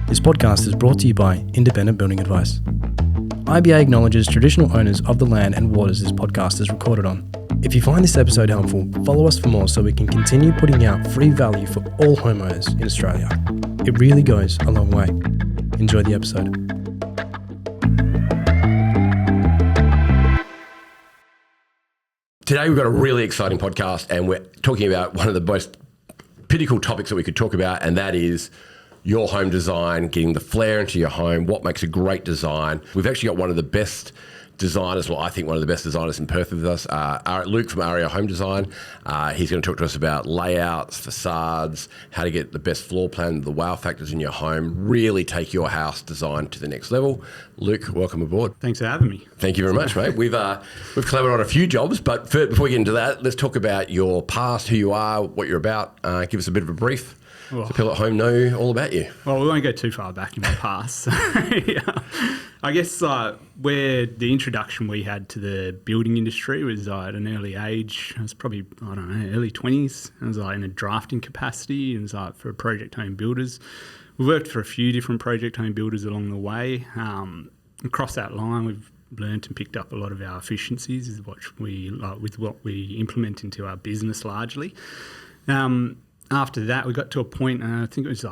This podcast is brought to you by Independent Building Advice. IBA acknowledges traditional owners of the land and waters this podcast is recorded on. If you find this episode helpful, follow us for more so we can continue putting out free value for all homeowners in Australia. It really goes a long way. Enjoy the episode. Today we've got a really exciting podcast and we're talking about one of the most pinnacle topics that we could talk about, and that is your home design, getting the flair into your home, what makes a great design. We've actually got one of the best designers, well, I think one of the best designers in Perth with us, Luke from Aria Home Design. He's going to talk to us about layouts, facades, how to get the best floor plan, the wow factors in your home, really take your house design to the next level. Luke, welcome aboard. Thanks for having me. Thank you very much, mate. We've collaborated on a few jobs, but before we get into that, let's talk about your past, who you are, what you're about. Give us a bit of a brief. So people at home know all about you. Well, we won't go too far back in my past. So, yeah. I guess where the introduction we had to the building industry was at an early age. I was probably, early 20s. I was in a drafting capacity. It was for project home builders. We worked for a few different project home builders along the way. Across that line, we've learned and picked up a lot of our efficiencies with what we implement into our business largely. After that, we got to a point, I think it was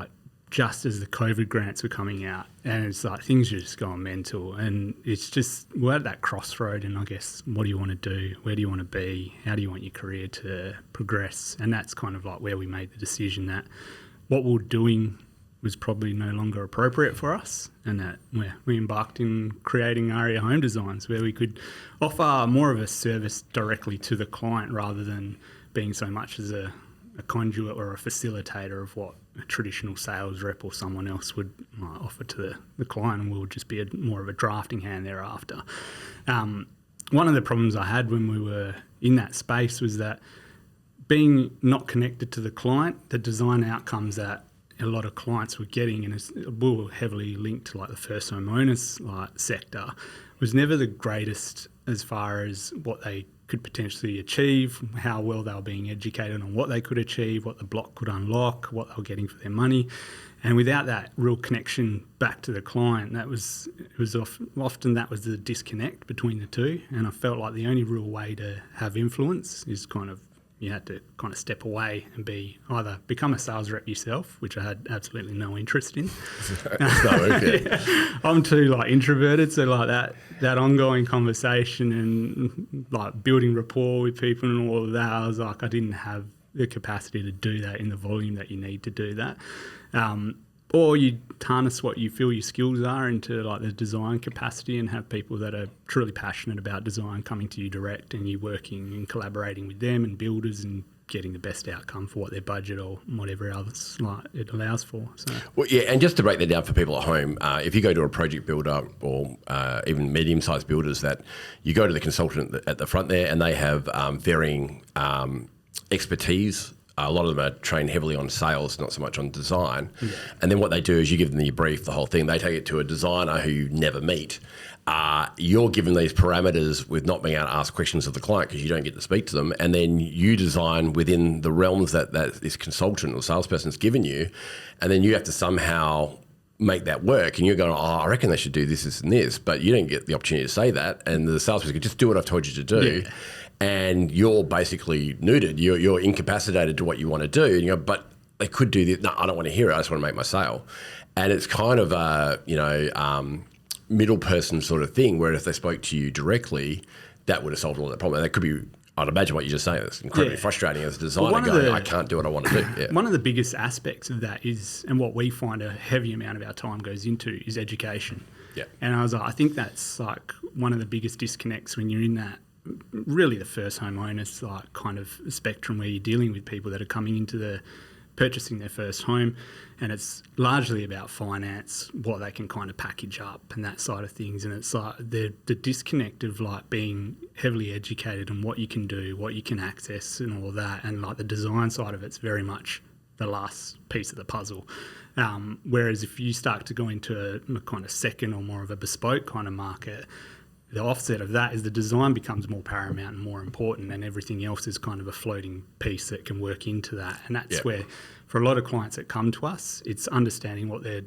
just as the COVID grants were coming out, and it's things are just going mental, and it's just, we're at that crossroad, and I guess, what do you want to do? Where do you want to be? How do you want your career to progress? And that's kind of where we made the decision that what we were doing was probably no longer appropriate for us, and that we embarked in creating Aria Home Designs, where we could offer more of a service directly to the client rather than being so much as a conduit or a facilitator of what a traditional sales rep or someone else would offer to the client, and we'll just be more of a drafting hand thereafter. One of the problems I had when we were in that space was that being not connected to the client, the design outcomes that a lot of clients were getting, and we were heavily linked to the first home owners sector, was never the greatest as far as what they could potentially achieve, how well they were being educated on what they could achieve, what the block could unlock, what they were getting for their money. And without that real connection back to the client, often that was the disconnect between the two. And I felt like the only real way to have influence is you had to step away and become a sales rep yourself, which I had absolutely no interest in. It's not okay. Yeah. I'm too introverted, so that ongoing conversation and building rapport with people and all of that, I was I didn't have the capacity to do that in the volume that you need to do that. Or you harness what you feel your skills are into the design capacity and have people that are truly passionate about design coming to you direct, and you working and collaborating with them and builders and getting the best outcome for what their budget or whatever else it allows for. So. Well, yeah, and just to break that down for people at home, if you go to a project builder or even medium-sized builders, that you go to the consultant at the front there, and they have varying expertise. A lot of them are trained heavily on sales, not so much on design. Yeah. And then what they do is you give them your brief, the whole thing. They take it to a designer who you never meet. You're given these parameters with not being able to ask questions of the client because you don't get to speak to them. And then you design within the realms that this consultant or salesperson's given you. And then you have to somehow make that work. And you're going, I reckon they should do this, and this. But you don't get the opportunity to say that. And the salesperson goes, just do what I've told you to do. Yeah. And you're basically neutered. You're incapacitated to what you want to do. And you go, but they could do this. No, I don't want to hear it. I just want to make my sale. And it's kind of a middle person sort of thing, where if they spoke to you directly, that would have solved all that problem. And that could be, I'd imagine what you're just saying, it's incredibly frustrating as a designer going, I can't do what I want to do. Yeah. One of the biggest aspects of that is, and what we find a heavy amount of our time goes into, is education. Yeah. And I think that's one of the biggest disconnects when you're in that, really the first homeowners kind of spectrum, where you're dealing with people that are coming into purchasing their first home, and it's largely about finance, what they can kind of package up and that side of things. And it's the disconnect of being heavily educated on what you can do, what you can access and all that, and the design side of it's very much the last piece of the puzzle. Whereas if you start to go into a kind of second or more of a bespoke kind of market, the offset of that is the design becomes more paramount and more important, and everything else is kind of a floating piece that can work into that. And that's where, for a lot of clients that come to us, it's understanding what their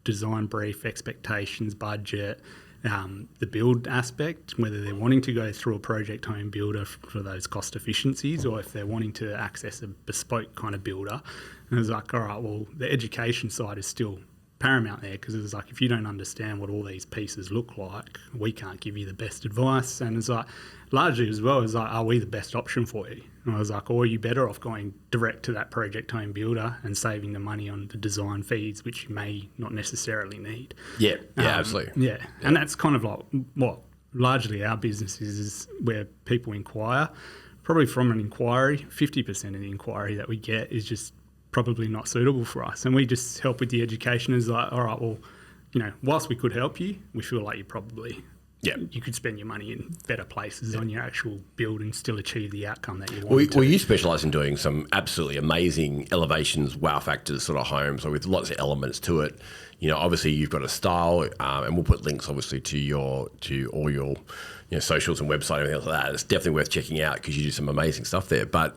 design brief, expectations, budget, the build aspect, whether they're wanting to go through a project home builder for those cost efficiencies, or if they're wanting to access a bespoke kind of builder. And it's like, all right, well, the education side is still paramount there, because it's like, if you don't understand what all these pieces look like, we can't give you the best advice. And it's like, largely as well, it's like, are we the best option for you? And I was like, or are you better off going direct to that project home builder and saving the money on the design fees, which you may not necessarily need? Yeah, absolutely. Yeah, and that's kind of like what largely our business is where people inquire. Probably from an inquiry, 50% of the inquiry that we get is just probably not suitable for us, and we just help with the education. Is like, all right, well, whilst we could help you, we feel like you could spend your money in better places on your actual build and still achieve the outcome that you want. Well, you specialise in doing some absolutely amazing elevations, wow factors sort of homes, with lots of elements to it. Obviously you've got a style, and we'll put links obviously to all your socials and website and everything like that. It's definitely worth checking out because you do some amazing stuff there. But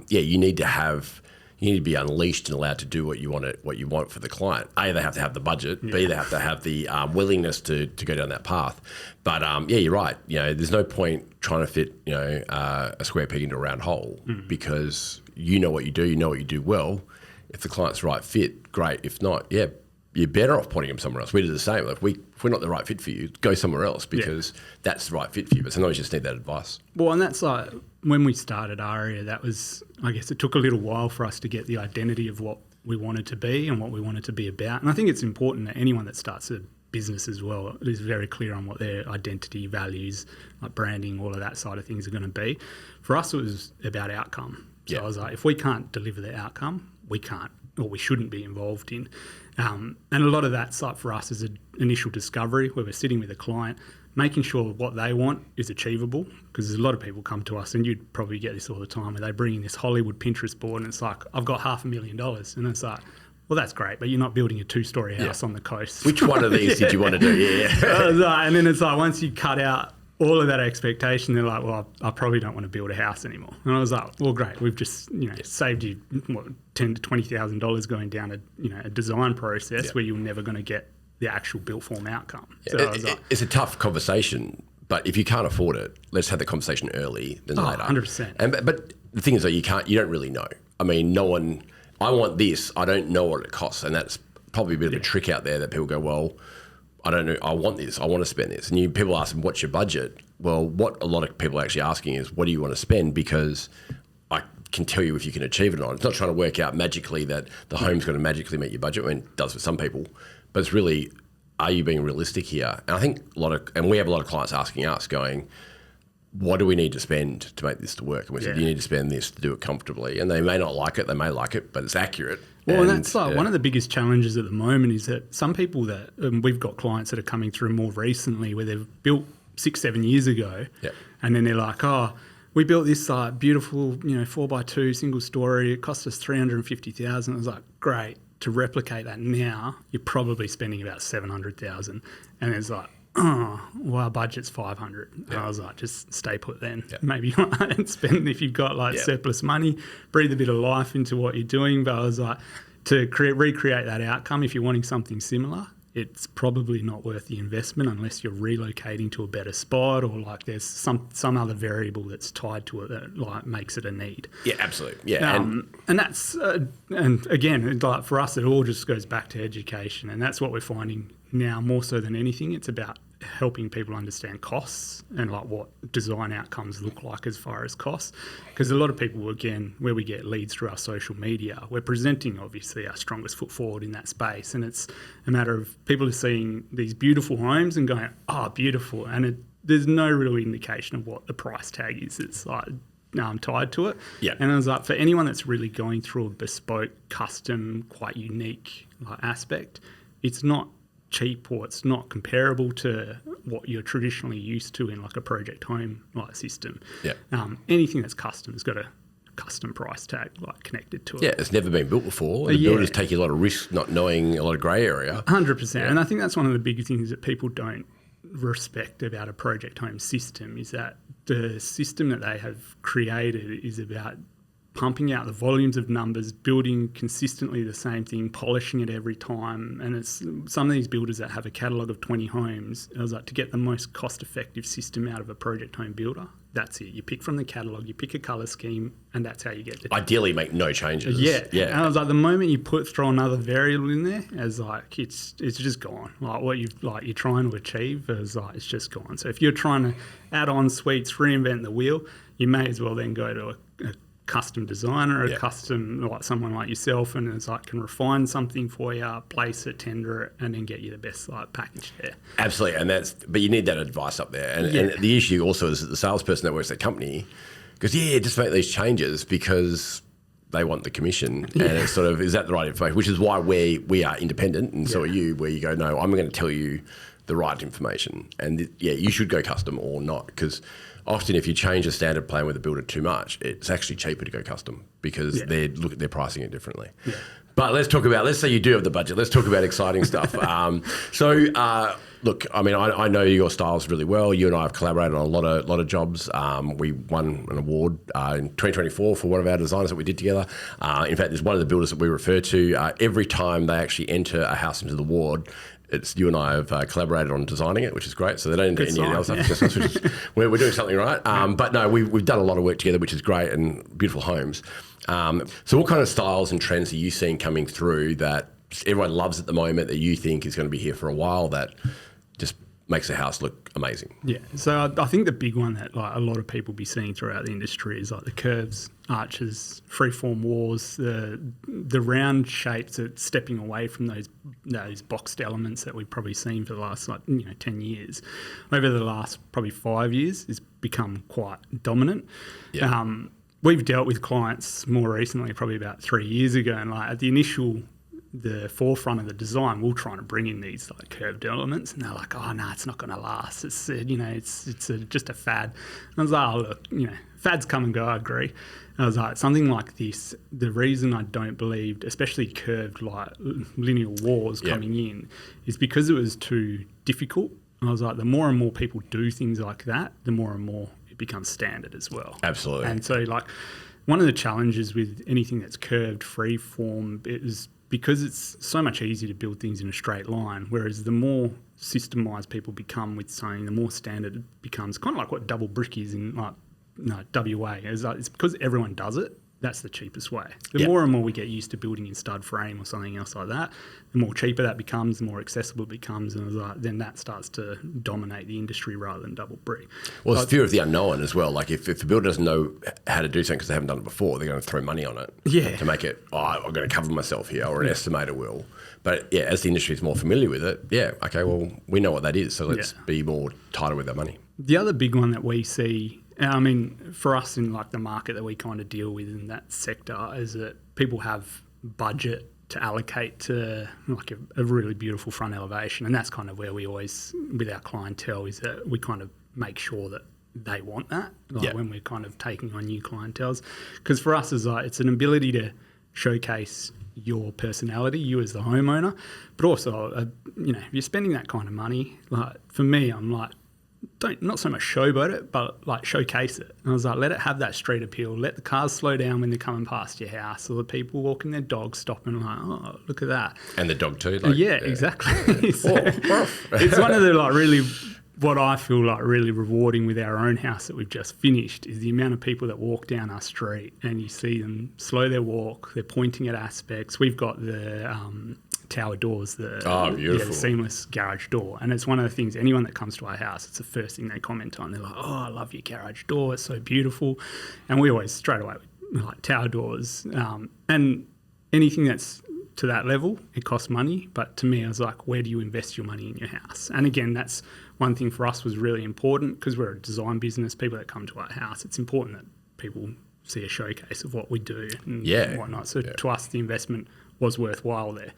you need to be unleashed and allowed to do what you want for the client. A, they have to have the budget. Yeah. B, they have to have the willingness to go down that path. But you're right. There's no point trying to fit a square peg into a round hole, because you know what you do. You know what you do well. If the client's the right fit, great. If not, you're better off putting them somewhere else. We do the same. If we're not the right fit for you, go somewhere else, because that's the right fit for you. But sometimes you just need that advice. Well, and that's like when we started Aria, that was, I guess it took a little while for us to get the identity of what we wanted to be and what we wanted to be about. And I think it's important that anyone that starts a business as well is very clear on what their identity, values, like branding, all of that side of things are going to be. For us, it was about outcome. So I was like, if we can't deliver the outcome, we can't, or we shouldn't be involved in. And a lot of that's like for us is an initial discovery where we're sitting with a client, making sure what they want is achievable, because there's a lot of people come to us, and you'd probably get this all the time, where they bring in this Hollywood Pinterest board and it's like, I've got $500,000. And it's like, well, that's great, but you're not building a 2-story house on the coast. Which one of these did you want to do? Yeah. And then it's like, once you cut out all of that expectation, they're like, well, I probably don't want to build a house anymore. And I was like, well, great. We've just, saved you $10,000 to $20,000 going down a design process where you're never going to get the actual built form outcome. Yeah. So it's a tough conversation, but if you can't afford it, let's have the conversation early than later. 100%. But the thing is, though, you don't really know. I mean, no one. I want this. I don't know what it costs, and that's probably a bit of a trick out there that people go, well, I don't know. I want this. I want to spend this. And people ask them, what's your budget? Well, what a lot of people are actually asking is, what do you want to spend? Because I can tell you if you can achieve it or not. It's not trying to work out magically that the home's going to magically meet your budget. I mean, it does for some people. But it's really, are you being realistic here? And I think we have a lot of clients asking us, going, what do we need to spend to make this to work? And we said, you need to spend this to do it comfortably. And they may not like it, they may like it, but it's accurate. Well, and that's like one of the biggest challenges at the moment is that some people that, we've got clients that are coming through more recently where they've built 6-7 years ago, and then they're like, oh, we built this beautiful, 4x2 single story. It cost us $350,000. I was like, great. To replicate that now, you're probably spending about $700,000. And it's like, oh, well, our budget's $500. And I was like, just stay put then. Maybe and spend, if you've got surplus money, breathe a bit of life into what you're doing. But I was like, to recreate that outcome, if you're wanting something similar, it's probably not worth the investment unless you're relocating to a better spot, or like there's some other variable that's tied to it that like makes it a need. Yeah, absolutely. Yeah, and that's and again, like for us, it all just goes back to education, and that's what we're finding now more so than anything. It's about helping people understand costs and like what design outcomes look like as far as costs, because a lot of people, again, where we get leads through our social media, we're presenting obviously our strongest foot forward in that space, and it's a matter of people are seeing these beautiful homes and going, oh, beautiful, and there's no real indication of what the price tag is. It's like tied to it. And I was like, for anyone that's really going through a bespoke, custom, quite unique aspect, it's not cheap, or it's not comparable to what you're traditionally used to in like a project home system. Anything that's custom has got a custom price tag connected to it. Yeah, it's never been built before. The builders take a lot of risk not knowing a lot of grey area. 100%. And I think that's one of the big things that people don't respect about a project home system, is that the system that they have created is about pumping out the volumes of numbers, building consistently the same thing, polishing it every time. And it's some of these builders that have a catalogue of 20 homes. I was like, to get the most cost-effective system out of a project home builder, that's it. You pick from the catalogue, you pick a colour scheme, and that's how you get the... Ideally, make no changes. Yeah. And I was like, the moment you throw another variable in there, as like it's just gone. Like what you're trying to achieve is like it's just gone. So if you're trying to add on suites, reinvent the wheel, you may as well then go to a custom designer, a custom, like someone like yourself, and it's like can refine something for you, place it, tender it, and then get you the best like package there. Absolutely, but you need that advice up there. And the issue also is that the salesperson that works at the company goes, just make these changes because they want the commission. And it's sort of, is that the right information? Which is why we are independent, and so are you, where you go, no, I'm going to tell you the right information. And you should go custom or not, because often if you change a standard plan with a builder too much, it's actually cheaper to go custom because they're pricing it differently. Yeah. But let's say you do have the budget. Let's talk about exciting stuff. Look, I mean, I know your styles really well. You and I have collaborated on a lot of jobs. We won an award in 2024 for one of our designs that we did together. In fact, there's one of the builders that we refer to. Every time they actually enter a house into the ward, it's you and I have collaborated on designing it, which is great. So they don't enter any else. We're doing something right. But no, we've done a lot of work together, which is great, and beautiful homes. So what kind of styles and trends are you seeing coming through that everyone loves at the moment that you think is going to be here for a while that just makes the house look amazing? Yeah, so I think the big one that like a lot of people be seeing throughout the industry is like the curves, arches, freeform walls, the round shapes, that stepping away from those boxed elements that we've probably seen for the last 10 years. Over the last probably 5 years, it's become quite dominant. Yeah. We've dealt with clients more recently, probably about 3 years ago, and like at the forefront of the design, we're trying to bring in these like curved elements, and they're like, "Oh no, it's not going to last. It's just a fad." And I was like, "Oh look, fads come and go." I agree. And I was like, something like this. The reason I don't believe, especially curved like linear walls coming in, is because it was too difficult. And I was like, the more and more people do things like that, the more and more it becomes standard as well. Absolutely. And so like one of the challenges with anything that's curved, free form, is because it's so much easier to build things in a straight line, whereas the more systemised people become with something, the more standard it becomes. Kind of like what double brick is in WA. It's because everyone does it. That's the cheapest way. The more and more we get used to building in stud frame or something else like that, the more cheaper that becomes, the more accessible it becomes, and then that starts to dominate the industry rather than double brick. Well, it's fear of the unknown as well. Like if the builder doesn't know how to do something because they haven't done it before, they're going to throw money on it to make it, I'm going to cover myself here, or an estimator will. But as the industry is more familiar with it, okay, well, we know what that is, so let's be more tighter with our money. The other big one that we see, I mean, for us in like the market that we kind of deal with in that sector, is that people have budget to allocate to like a really beautiful front elevation, and that's kind of where we always, with our clientele, is that we kind of make sure that they want that when we're kind of taking on new clienteles, because for us is like it's an ability to showcase your personality, you as the homeowner, but also if you're spending that kind of money, like for me, I'm like, not so much showboat it, but like showcase it. And I was like, let it have that street appeal. Let the cars slow down when they're coming past your house, or the people walking their dogs stop and like, oh, look at that. And the dog too. Exactly. So it's one of the like really, what I feel like really rewarding with our own house that we've just finished is the amount of people that walk down our street and you see them slow their walk. They're pointing at aspects. We've got the tower doors, the seamless garage door, and it's one of the things, anyone that comes to our house, it's the first thing they comment on. They're like, "Oh, I love your garage door, it's so beautiful." And we always straight away like tower doors, and anything that's to that level, it costs money. But to me, I was like, where do you invest your money in your house? And again, that's one thing for us was really important, because we're a design business. People that come to our house, it's important that people see a showcase of what we do and whatnot. So to us, the investment was worthwhile there.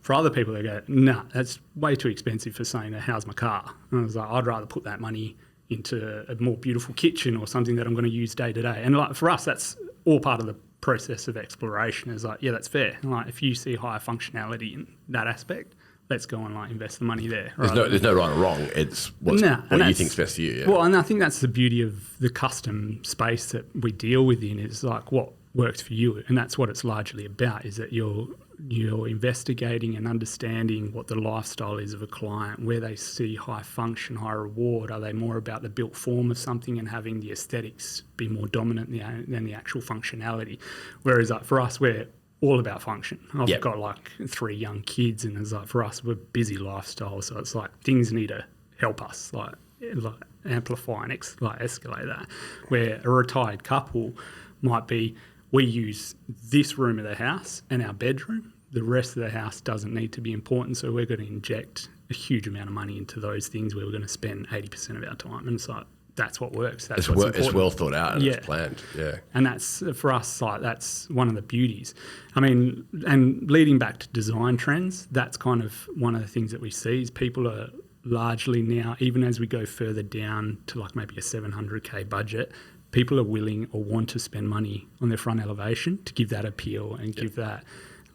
For other people, they go, nah, that's way too expensive for saying, how's my car? And I was like, I'd rather put that money into a more beautiful kitchen or something that I'm going to use day to day. And like for us, that's all part of the process of exploration. Is like, that's fair. And like if you see higher functionality in that aspect, let's go and like invest the money there. There's no right or wrong. It's what you think's best for you. Yeah. Well, and I think that's the beauty of the custom space that we deal within is like what works for you, and that's what it's largely about. Is that you're investigating and understanding what the lifestyle is of a client, where they see high function, high reward. Are they more about the built form of something and having the aesthetics be more dominant than the actual functionality? Whereas like for us, we're all about function. I've got like 3 young kids, and it's like for us, we're busy lifestyle, so it's like things need to help us like amplify and escalate that. Where a retired couple might be, we use this room of the house and our bedroom. The rest of the house doesn't need to be important, so we're going to inject a huge amount of money into those things where we're going to spend 80% of our time. And it's like, that's what works. It's well thought out and it's planned. Yeah. And that's, for us, like that's one of the beauties. I mean, and leading back to design trends, that's kind of one of the things that we see is people are largely now, even as we go further down to like maybe a 700K budget, people are willing or want to spend money on their front elevation to give that appeal and give that,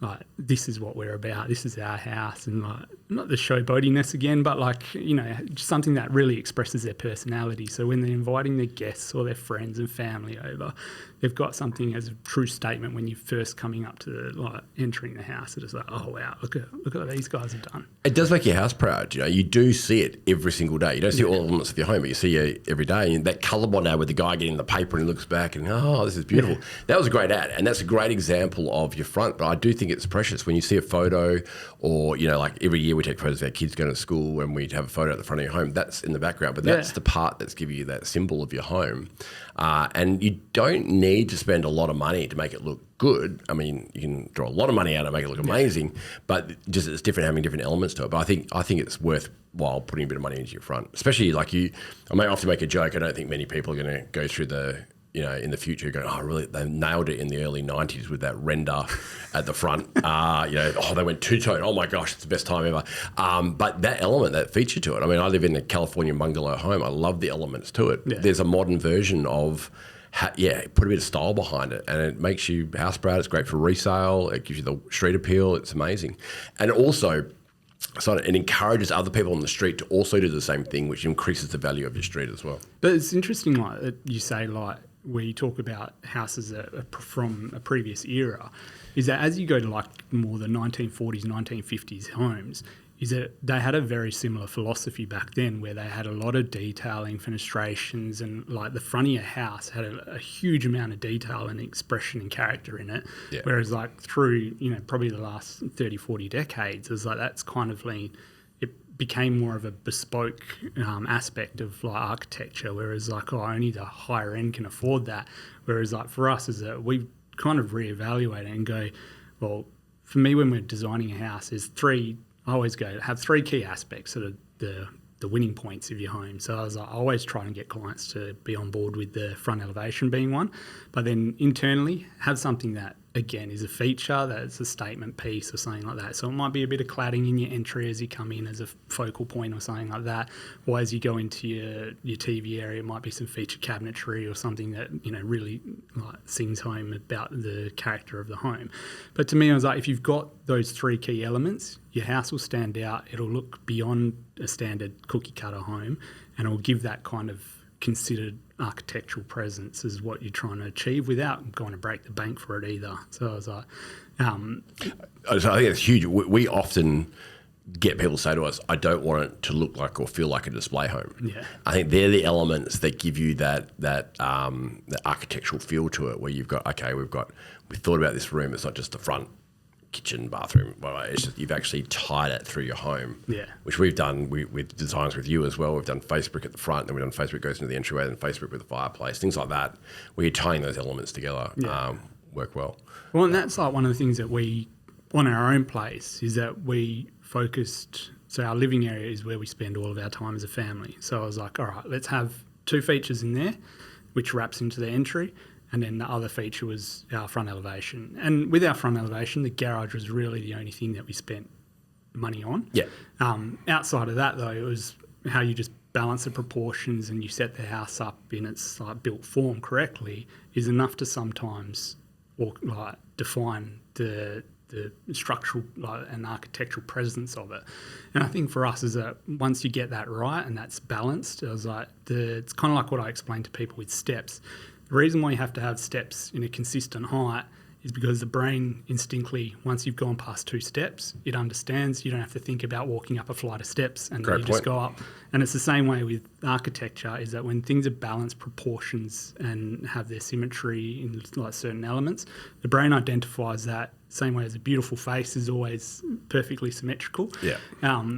like, this is what we're about, this is our house, and like, not the showboatiness again, but like, you know, just something that really expresses their personality. So when they're inviting their guests or their friends and family over, they've got something as a true statement when you're first coming up to like entering the house. It's like, oh wow, look at what these guys have done. It does make your house proud. You know, you do see it every single day. You don't see all elements of your home, but you see it every day. And that colour bond ad with the guy getting the paper and he looks back and, oh, this is beautiful. Yeah. That was a great ad, and that's a great example of your front. But I do think it's precious when you see a photo, or, you know, like every year we take photos of our kids going to school and we have a photo at the front of your home. That's in the background, but that's the part that's giving you that symbol of your home. And you don't need to spend a lot of money to make it look good. I mean, you can draw a lot of money out and make it look amazing, but just it's different, having different elements to it. But I think it's worthwhile putting a bit of money into your front, especially like I may often make a joke. I don't think many people are going to go through you know, in the future going, oh, really, they nailed it in the early 90s with that render at the front. You know, oh, they went two-tone. Oh, my gosh, it's the best time ever. But that element, that feature to it, I mean, I live in a California bungalow home. I love the elements to it. Yeah. There's a modern version of, put a bit of style behind it, and it makes you house proud. It's great for resale. It gives you the street appeal. It's amazing. And also, so it encourages other people on the street to also do the same thing, which increases the value of your street as well. But it's interesting, like you say, like, where you talk about houses that are from a previous era, is that as you go to like more the 1940s, 1950s homes, is that they had a very similar philosophy back then, where they had a lot of detailing, fenestrations, and like the front of your house had a huge amount of detail and expression and character in it. Yeah. Whereas like through, you know, probably the last 30, 40 decades, it's like that's kind of became more of a bespoke aspect of like architecture, whereas like only the higher end can afford that. Whereas like for us, is that we kind of reevaluate it and go, well, for me when we're designing a house, I always go have 3 key aspects that are the winning points of your home. So I always try and get clients to be on board with the front elevation being one, but then internally have something that again is a feature, that's a statement piece or something like that. So it might be a bit of cladding in your entry as you come in as a focal point or something like that, or as you go into your TV area, it might be some feature cabinetry or something that, you know, really like sings home about the character of the home. But to me, I was like, if you've got those 3 key elements, your house will stand out. It'll look beyond a standard cookie cutter home, and it'll give that kind of considered architectural presence is what you're trying to achieve without going to break the bank for it either. So I was like, so I think it's huge. We often get people say to us, I don't want it to look like or feel like a display home. Yeah. I think they're the elements that give you that architectural feel to it, where you've got, okay, we thought about this room. It's not just the front, kitchen, bathroom. Well, it's just you've actually tied it through your home. Yeah. Which we've done with designs with you as well. We've done face brick at the front, then we've done face brick goes into the entryway, then face brick with the fireplace, things like that. Where you're tying those elements together work well. Well, and that's like one of the things that we, on our own place, is that we focused. So our living area is where we spend all of our time as a family. So I was like, all right, let's have 2 features in there, which wraps into the entry. And then the other feature was our front elevation. And with our front elevation, the garage was really the only thing that we spent money on. Yeah. Outside of that, though, it was how you just balance the proportions and you set the house up in its like built form correctly is enough to sometimes define the the structural and architectural presence of it. And I think for us is that once you get that right and that's balanced, I was like, it's kind of like what I explained to people with steps. The reason why you have to have steps in a consistent height is because the brain instinctively, once you've gone past 2 steps, it understands you don't have to think about walking up a flight of steps and then you just go up. And it's the same way with architecture, is that when things are balanced proportions and have their symmetry in like certain elements, the brain identifies that same way as a beautiful face is always perfectly symmetrical. Yeah.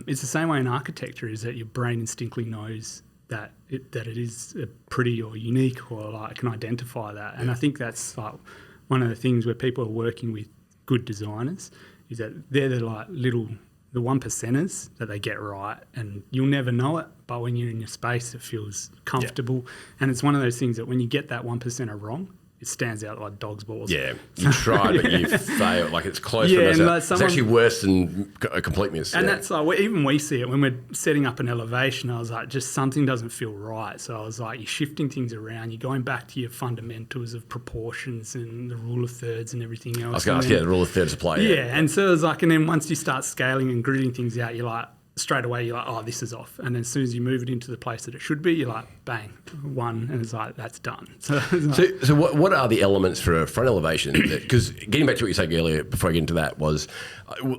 It's the same way in architecture, is that your brain instinctively knows that it is pretty or unique, or like can identify that. And I think that's like one of the things where people are working with good designers, is that they're the 1%ers that they get right, and you'll never know it, but when you're in your space it feels comfortable. And it's one of those things that when you get that 1%er wrong, it stands out like dog's balls. Yeah, you tried, but you failed. Like it's close. Yeah, it's someone, actually worse than a complete miss. And that's like, even we see it when we're setting up an elevation. I was like, just something doesn't feel right. So I was like, you're shifting things around. You're going back to your fundamentals of proportions and the rule of thirds and everything else. I was going to ask, the rule of thirds apply. Yeah, and so it was like, and then once you start scaling and gridding things out, you're like, straight away you're like, oh, this is off. And then as soon as you move it into the place that it should be, you're like, bang, 1, and it's like, that's done. So what are the elements for a front elevation? Because getting back to what you said earlier, before I get into that, was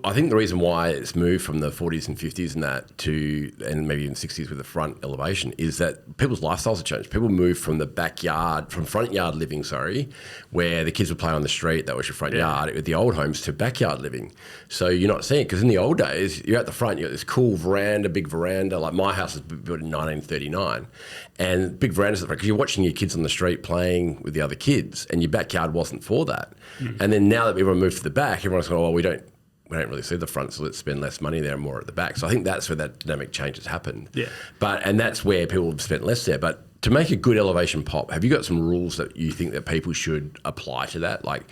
I think the reason why it's moved from the 40s and 50s and that to, and maybe even 60s with the front elevation, is that people's lifestyles have changed. People move from the backyard, from front yard living, where the kids would play on the street, that was your front yard, with the old homes, to backyard living. So you're not seeing it, because in the old days, you're at the front, you've got this cool veranda, big veranda. Like my house was built in 1939, and big verandas at the front, because you're watching your kids on the street playing with the other kids, and your backyard wasn't for that. And then now that everyone moved to the back, everyone's going, well, we don't really see the front, so let's spend less money there and more at the back. So I think that's where that dynamic change has happened. Yeah. And that's where people have spent less there. But to make a good elevation pop, have you got some rules that you think that people should apply to that? Like,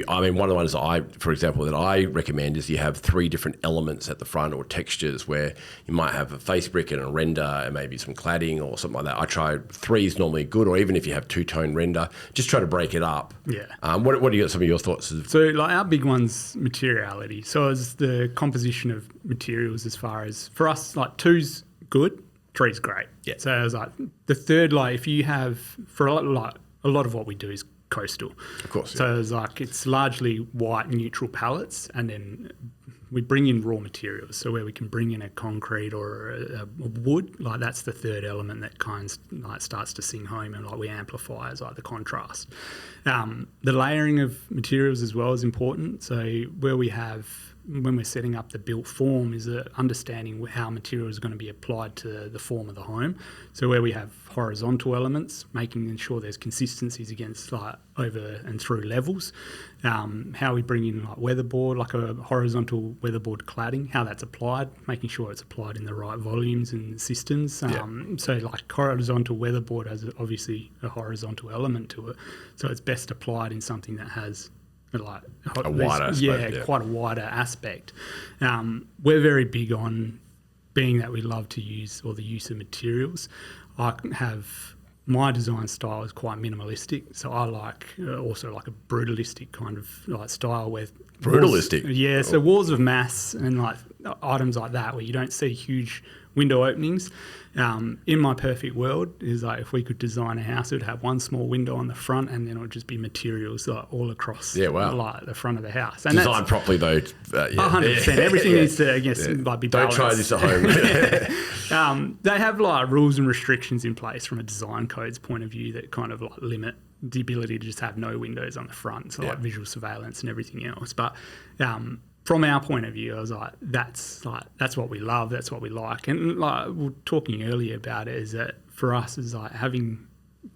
one of the ones for example, that I recommend is you have 3 different elements at the front, or textures, where you might have a face brick and a render and maybe some cladding or something like that. I try 3 is normally good, or even if you have 2-tone render, just try to break it up. Yeah. What do you got, some of your thoughts? So like our big one's materiality. So it's the composition of materials, as far as, for us, like 2's good, 3's great. Yeah. So I was like, the third, like if you have, for a lot of what we do is coastal. Of course. So it's like, it's largely white neutral palettes, and then we bring in raw materials. So where we can bring in a concrete or a wood, like that's the third element that kind of like starts to sing home, and like we amplify as like the contrast. The layering of materials as well is important. So where we have, when we're setting up the built form, is understanding how material is going to be applied to the form of the home. So where we have horizontal elements, making sure there's consistencies against like over and through levels. How we bring in like weatherboard, like a horizontal weatherboard cladding, how that's applied, making sure it's applied in the right volumes and systems. So like horizontal weatherboard has obviously a horizontal element to it. So it's best applied in something that has like a wider aspect, quite a wider aspect. We're very big on, being that we love to use, or the use of materials. My design style is quite minimalistic, so I like also like a brutalistic kind of like style where brutalistic. So walls of mass and like items like that, where you don't see huge window openings. In my perfect world is like, if we could design a house, it would have one small window on the front, and then it would just be materials like all across like the front of the house. And designed properly though. 100%. Everything needs to, I guess, like be balanced. Don't try this at home. They have like rules and restrictions in place from a design codes point of view that kind of like limit the ability to just have no windows on the front, so like visual surveillance and everything else. But from our point of view, I was like, that's what we love, that's what we like. And like we were talking earlier about it, is that for us is like having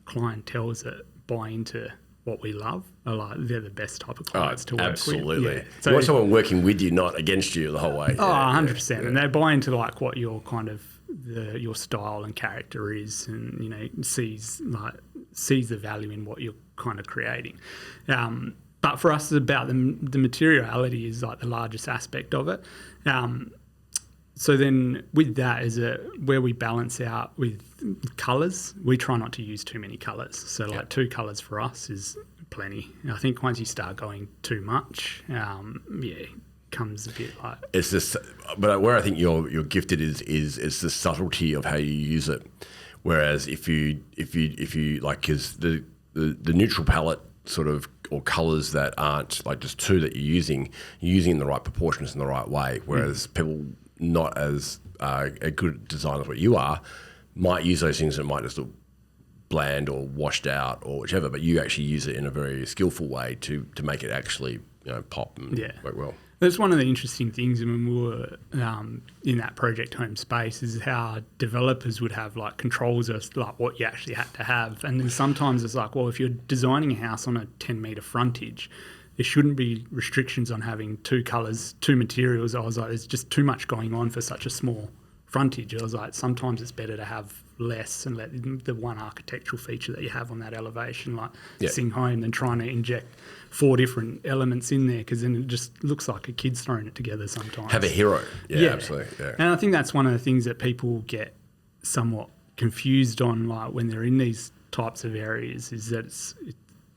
clienteles that buy into what we love, are like, they're the best type of clients to work absolutely. with. Yeah. So you want someone working with you, not against you the whole way. 100%. And they buy into like what your kind of your style and character is, and sees the value in what you're kind of creating. But for us, it's about the materiality is like the largest aspect of it. So then with that is where we balance out with colours. We try not to use too many colours. So like 2 colours for us is plenty. I think once you start going too much, it comes a bit like... It's just, but where I think you're gifted is it's the subtlety of how you use it. Whereas if you like, because the neutral palette sort of, or colours that aren't like just two that you're using in the right proportions in the right way. Whereas people not as a good designer as what you are might use those things that might just look bland or washed out or whichever, but you actually use it in a very skillful way to make it actually pop and work well. That's one of the interesting things when we were in that project home space is how developers would have like controls of like what you actually had to have. And then sometimes it's like, well, if you're designing a house on a 10-metre frontage, there shouldn't be restrictions on having two colours, two materials. I was like, there's just too much going on for such a small frontage. I was like, sometimes it's better to have less and let the one architectural feature that you have on that elevation like sing home than trying to inject 4 different elements in there, because then it just looks like a kid's throwing it together sometimes. Have a hero. Yeah, absolutely. Yeah. And I think that's one of the things that people get somewhat confused on, like when they're in these types of areas, is that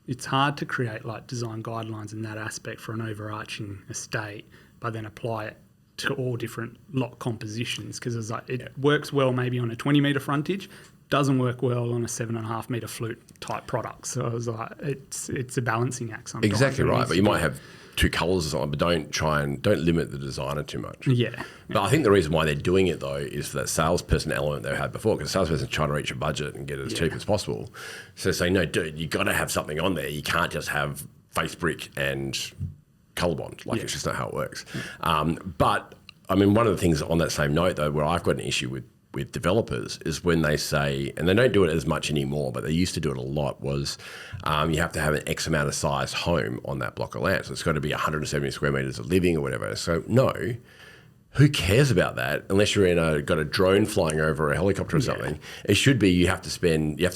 it's hard to create like design guidelines in that aspect for an overarching estate, but then apply it to all different lot compositions, because it's like it works well maybe on a 20-metre frontage, doesn't work well on a 7.5 metre flute type product. So I was like, it's a balancing act sometimes. Exactly right, but you might have 2 colours or something, but don't limit the designer too much. Yeah. But I think the reason why they're doing it though is for that salesperson element they had before, because the salesperson trying to reach a budget and get it as cheap as possible. So say, no, dude, you got to have something on there. You can't just have face brick and colour bond. Like it's just not how it works. But I mean, one of the things on that same note though, where I've got an issue with developers is when they say, and they don't do it as much anymore, but they used to do it a lot, was you have to have an X amount of size home on that block of land. So it's got to be 170 square metres of living or whatever. So no, who cares about that unless you're got a drone flying over a helicopter or something? It should be you have to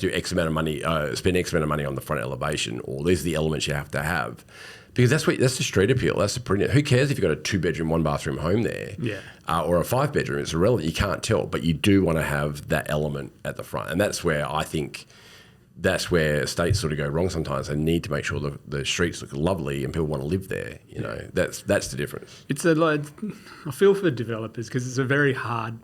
do X amount of money, spend X amount of money on the front elevation, or these are the elements you have to have. Because that's the street appeal. That's the brilliant. Who cares if you've got a 2-bedroom, 1-bathroom home there, or a 5-bedroom? It's irrelevant. You can't tell, but you do want to have that element at the front, and that's where I think that's where estates sort of go wrong sometimes. They need to make sure the streets look lovely and people want to live there. You know, that's the difference. It's I feel for developers because it's a very hard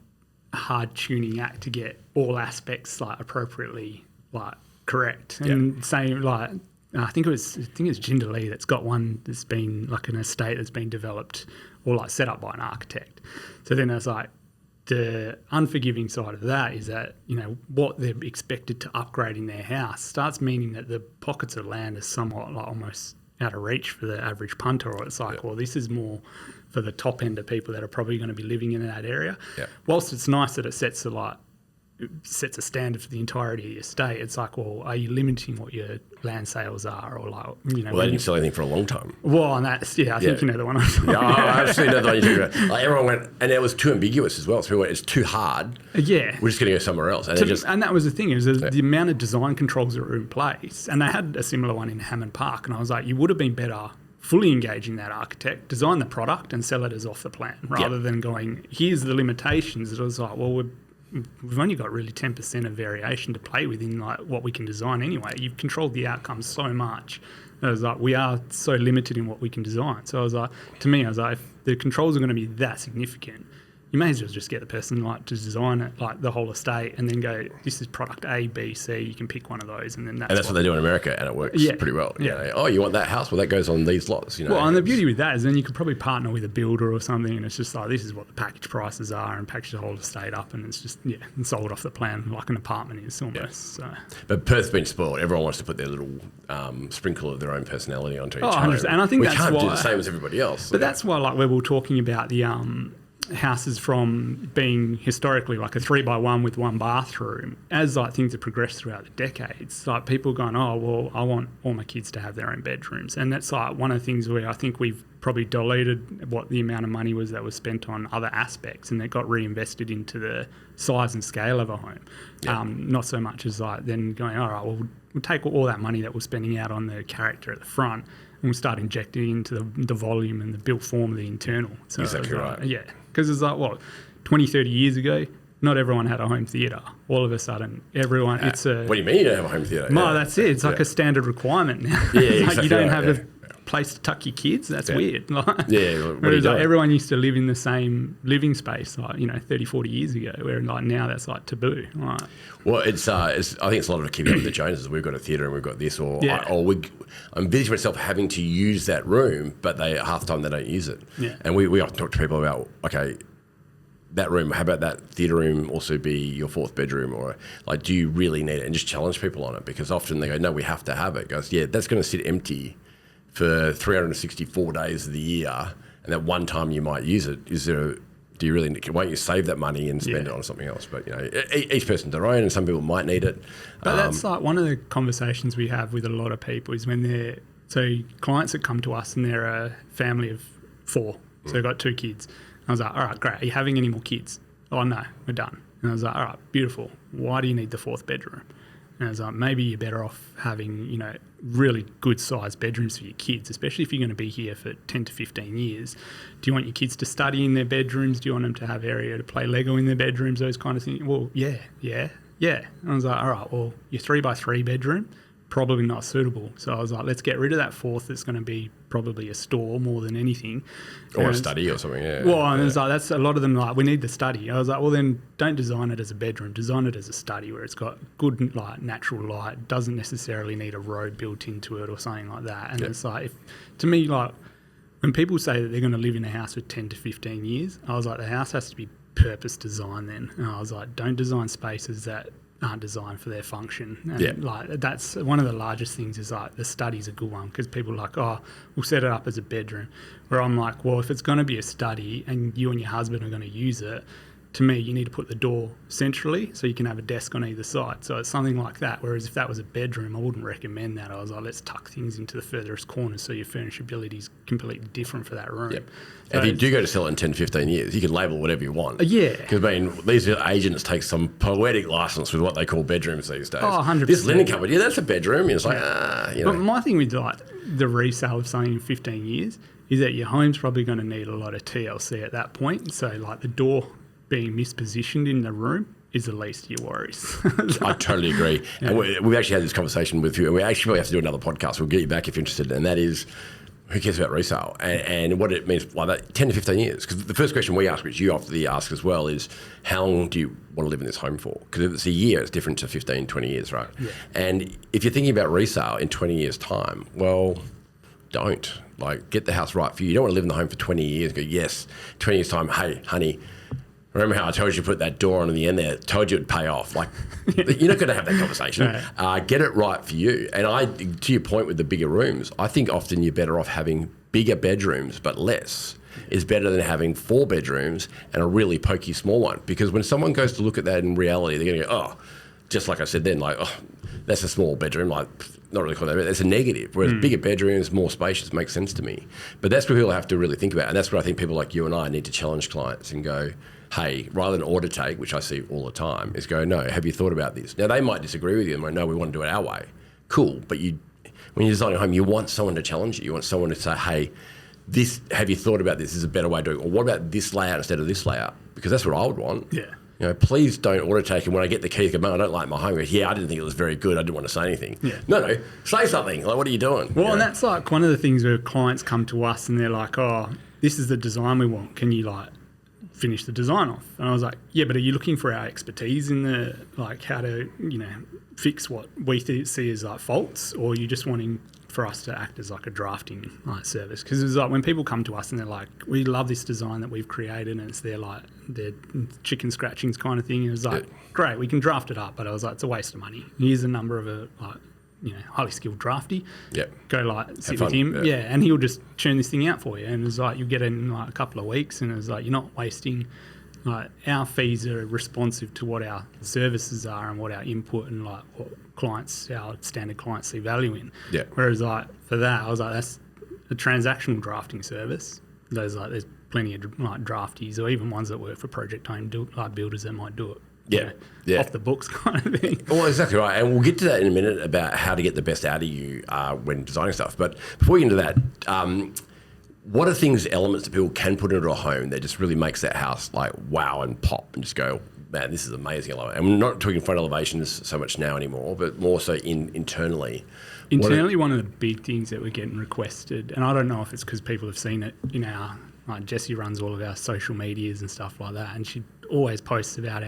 tuning act to get all aspects like appropriately like correct. And saying like. I think it's Jinder Lee that's got one that's been like an estate that's been developed or like set up by an architect. So then it's like the unforgiving side of that is that, what they're expected to upgrade in their house starts meaning that the pockets of land are somewhat like almost out of reach for the average punter, or it's like, well, this is more for the top end of people that are probably going to be living in that area. Yeah. Whilst it's nice that it sets a standard for the entirety of the estate, it's like, well, are you limiting what your land sales are, or like, Well, they didn't sell anything for a long time. Well, and that's I think you know the one I'm talking about. I absolutely know the one you're talking about. Like everyone went, and it was too ambiguous as well. So people went, it's too hard. Yeah, we're just going to go somewhere else. And and that was the thing, is the amount of design controls that were in place, and they had a similar one in Hammond Park, and I was like, you would have been better fully engaging that architect, design the product, and sell it as off the plan, rather than going, here's the limitations. It was like, well, we've only got really 10% of variation to play with in like what we can design anyway. You've controlled the outcomes so much. I was like, we are so limited in what we can design. So I was like, if the controls are going to be that significant, you may as well just get the person like to design it, like the whole estate, and then go, this is product A, B, C. You can pick one of those, and then that's what they do in America, and it works pretty well. Yeah. Oh, you want that house? Well, that goes on these lots. Well, and the beauty with that is then you could probably partner with a builder or something, and it's just like, this is what the package prices are, and package the whole estate up, and it's just and sold off the plan like an apartment is almost. So. But Perth's been spoiled. Everyone wants to put their little sprinkle of their own personality onto each home. 100%. And I think we that's can't why, do the same as everybody else. But that's why, like, we were talking about the houses from being historically like a 3x1 with 1 bathroom, as like things have progressed throughout the decades, like people going, oh well, I want all my kids to have their own bedrooms, and that's like one of the things where I think we've probably diluted what the amount of money was that was spent on other aspects, and it got reinvested into the size and scale of a home. Not so much as like then going, all right, well, we'll take all that money that we're spending out on the character at the front, and we'll start injecting into the volume and the built form of the internal. So exactly right. Yeah. Because it's like, 20, 30 years ago, not everyone had a home theatre. All of a sudden, everyone, What do you mean you don't have a home theatre? No, that's it. It's like a standard requirement now. Yeah, It's like exactly you don't right, have a place to tuck your kids. That's weird. Like, what are you whereas like doing? everyone used to live in the same living space, like 30, 40 years ago. Where like now that's like taboo. Like, Well, it's I think it's a lot of keeping up with the Joneses. We've got a theatre and we've got this, or Yeah. I'm busy myself having to use that room, but half the time they don't use it. Yeah. And we often talk to people about, okay, that room, how about that theatre room also be your fourth bedroom, or like, do you really need it? And just challenge people on it, because often they go, no, we have to have it. It goes, yeah, that's going to sit empty for 364 days of the year, and that one time you might use it. Do you really need, won't you save that money and spend it on something else? But each person's their own, and some people might need it. But that's like one of the conversations we have with a lot of people is when clients that come to us and they're a family of 4, so they've got 2 kids. I was like, all right, great. Are you having any more kids? Oh, no, we're done. And I was like, all right, beautiful. Why do you need the 4th bedroom? And I was like, maybe you're better off having, really good sized bedrooms for your kids, especially if you're going to be here for 10 to 15 years. Do you want your kids to study in their bedrooms? Do you want them to have area to play Lego in their bedrooms? Those kind of things. Well, yeah. And I was like, all right, well, your 3x3 bedroom, probably not suitable. So I was like, let's get rid of that 4th. That's going to be probably a store more than anything. Or a study or something, yeah. Well, and it's like, that's a lot of them like, we need the study. I was like, well, then don't design it as a bedroom. Design it as a study where it's got good natural light, doesn't necessarily need a road built into it or something like that. And it's like, to me, like, when people say that they're going to live in a house for 10 to 15 years, I was like, the house has to be purpose designed then. And I was like, don't design spaces that aren't designed for their function. And like, that's one of the largest things is like the study's a good one, because people are like, oh, we'll set it up as a bedroom. Where I'm like, well, if it's going to be a study and you and your husband are going to use it, to me, you need to put the door centrally so you can have a desk on either side. So it's something like that. Whereas if that was a bedroom, I wouldn't recommend that. I was like, let's tuck things into the furthest corners so your furnishability is completely different for that room. Yep. So if you do go to sell it in 10, 15 years, you can label whatever you want. Yeah. Because, these agents take some poetic license with what they call bedrooms these days. Oh, 100%. This linen cupboard, that's a bedroom. And it's like, But my thing with like the resale of something in 15 years is that your home's probably going to need a lot of TLC at that point. So like the door being mispositioned in the room is the least of your worries. I totally agree. Yeah. And we've actually had this conversation with you, and we actually have to do another podcast. We'll get you back if you're interested. And that is, who cares about resale and what it means like that 10 to 15 years? Because the first question we ask, which you often ask as well, is how long do you want to live in this home for? Because if it's a year, it's different to 15, 20 years, right? Yeah. And if you're thinking about resale in 20 years' time, well, don't. Like, get the house right for you. You don't want to live in the home for 20 years. Go, yes, 20 years' time, hey, honey, remember how I told you to put that door on in the end there? Told you it'd pay off. Like, you're not going to have that conversation. Get it right for you. And to your point with the bigger rooms, I think often you're better off having bigger bedrooms but less is better than having 4 bedrooms and a really pokey small one. Because when someone goes to look at that in reality, they're going to go, oh, just like I said then, like, oh, that's a small bedroom. Like, not really call that, that's a negative. Whereas bigger bedrooms, more spacious, makes sense to me. But that's what people have to really think about. And that's what I think people like you and I need to challenge clients and go, hey, rather than order take, which I see all the time, is go, no, have you thought about this? Now, they might disagree with you and go, no, we want to do it our way. Cool. But when you're designing a home, you want someone to challenge you. You want someone to say, hey, have you thought about this? This is a better way of doing it. Or what about this layout instead of this layout? Because that's what I would want. Yeah. Please don't order take. And when I get the key, I don't like my home. I didn't think it was very good. I didn't want to say anything. Yeah. No, say something. Like, what are you doing? Well, and that's like one of the things where clients come to us and they're like, oh, this is the design we want. Can you finish the design off? And I was like, yeah, but are you looking for our expertise in the, how to, fix what we see as faults, or are you just wanting for us to act as a drafting service? Because it's when people come to us and they're like, we love this design that we've created, and it's their chicken scratchings kind of thing. And it was great, we can draft it up, but I was like, it's a waste of money. Here's the number of a highly skilled drafty. Yep. Go sit with him. Yeah. And he'll just churn this thing out for you. And it's you'll get it in a couple of weeks, and it's you're not wasting. Our fees are responsive to what our services are and what our input and what our standard clients see value in. Yeah. Whereas for that, I was that's a transactional drafting service. There's plenty of drafties, or even ones that work for project home builders that might do it. Yeah. Off the books kind of thing. Well, exactly right. And we'll get to that in a minute about how to get the best out of you when designing stuff. But before we get into that, what are elements that people can put into a home that just really makes that house wow and pop and just go, man, this is amazing. And we're not talking front elevations so much now anymore, but more so internally. Internally, one of the big things that we're getting requested, and I don't know if it's because people have seen it in our, like Jessie runs all of our social medias and stuff like that, and she always posts about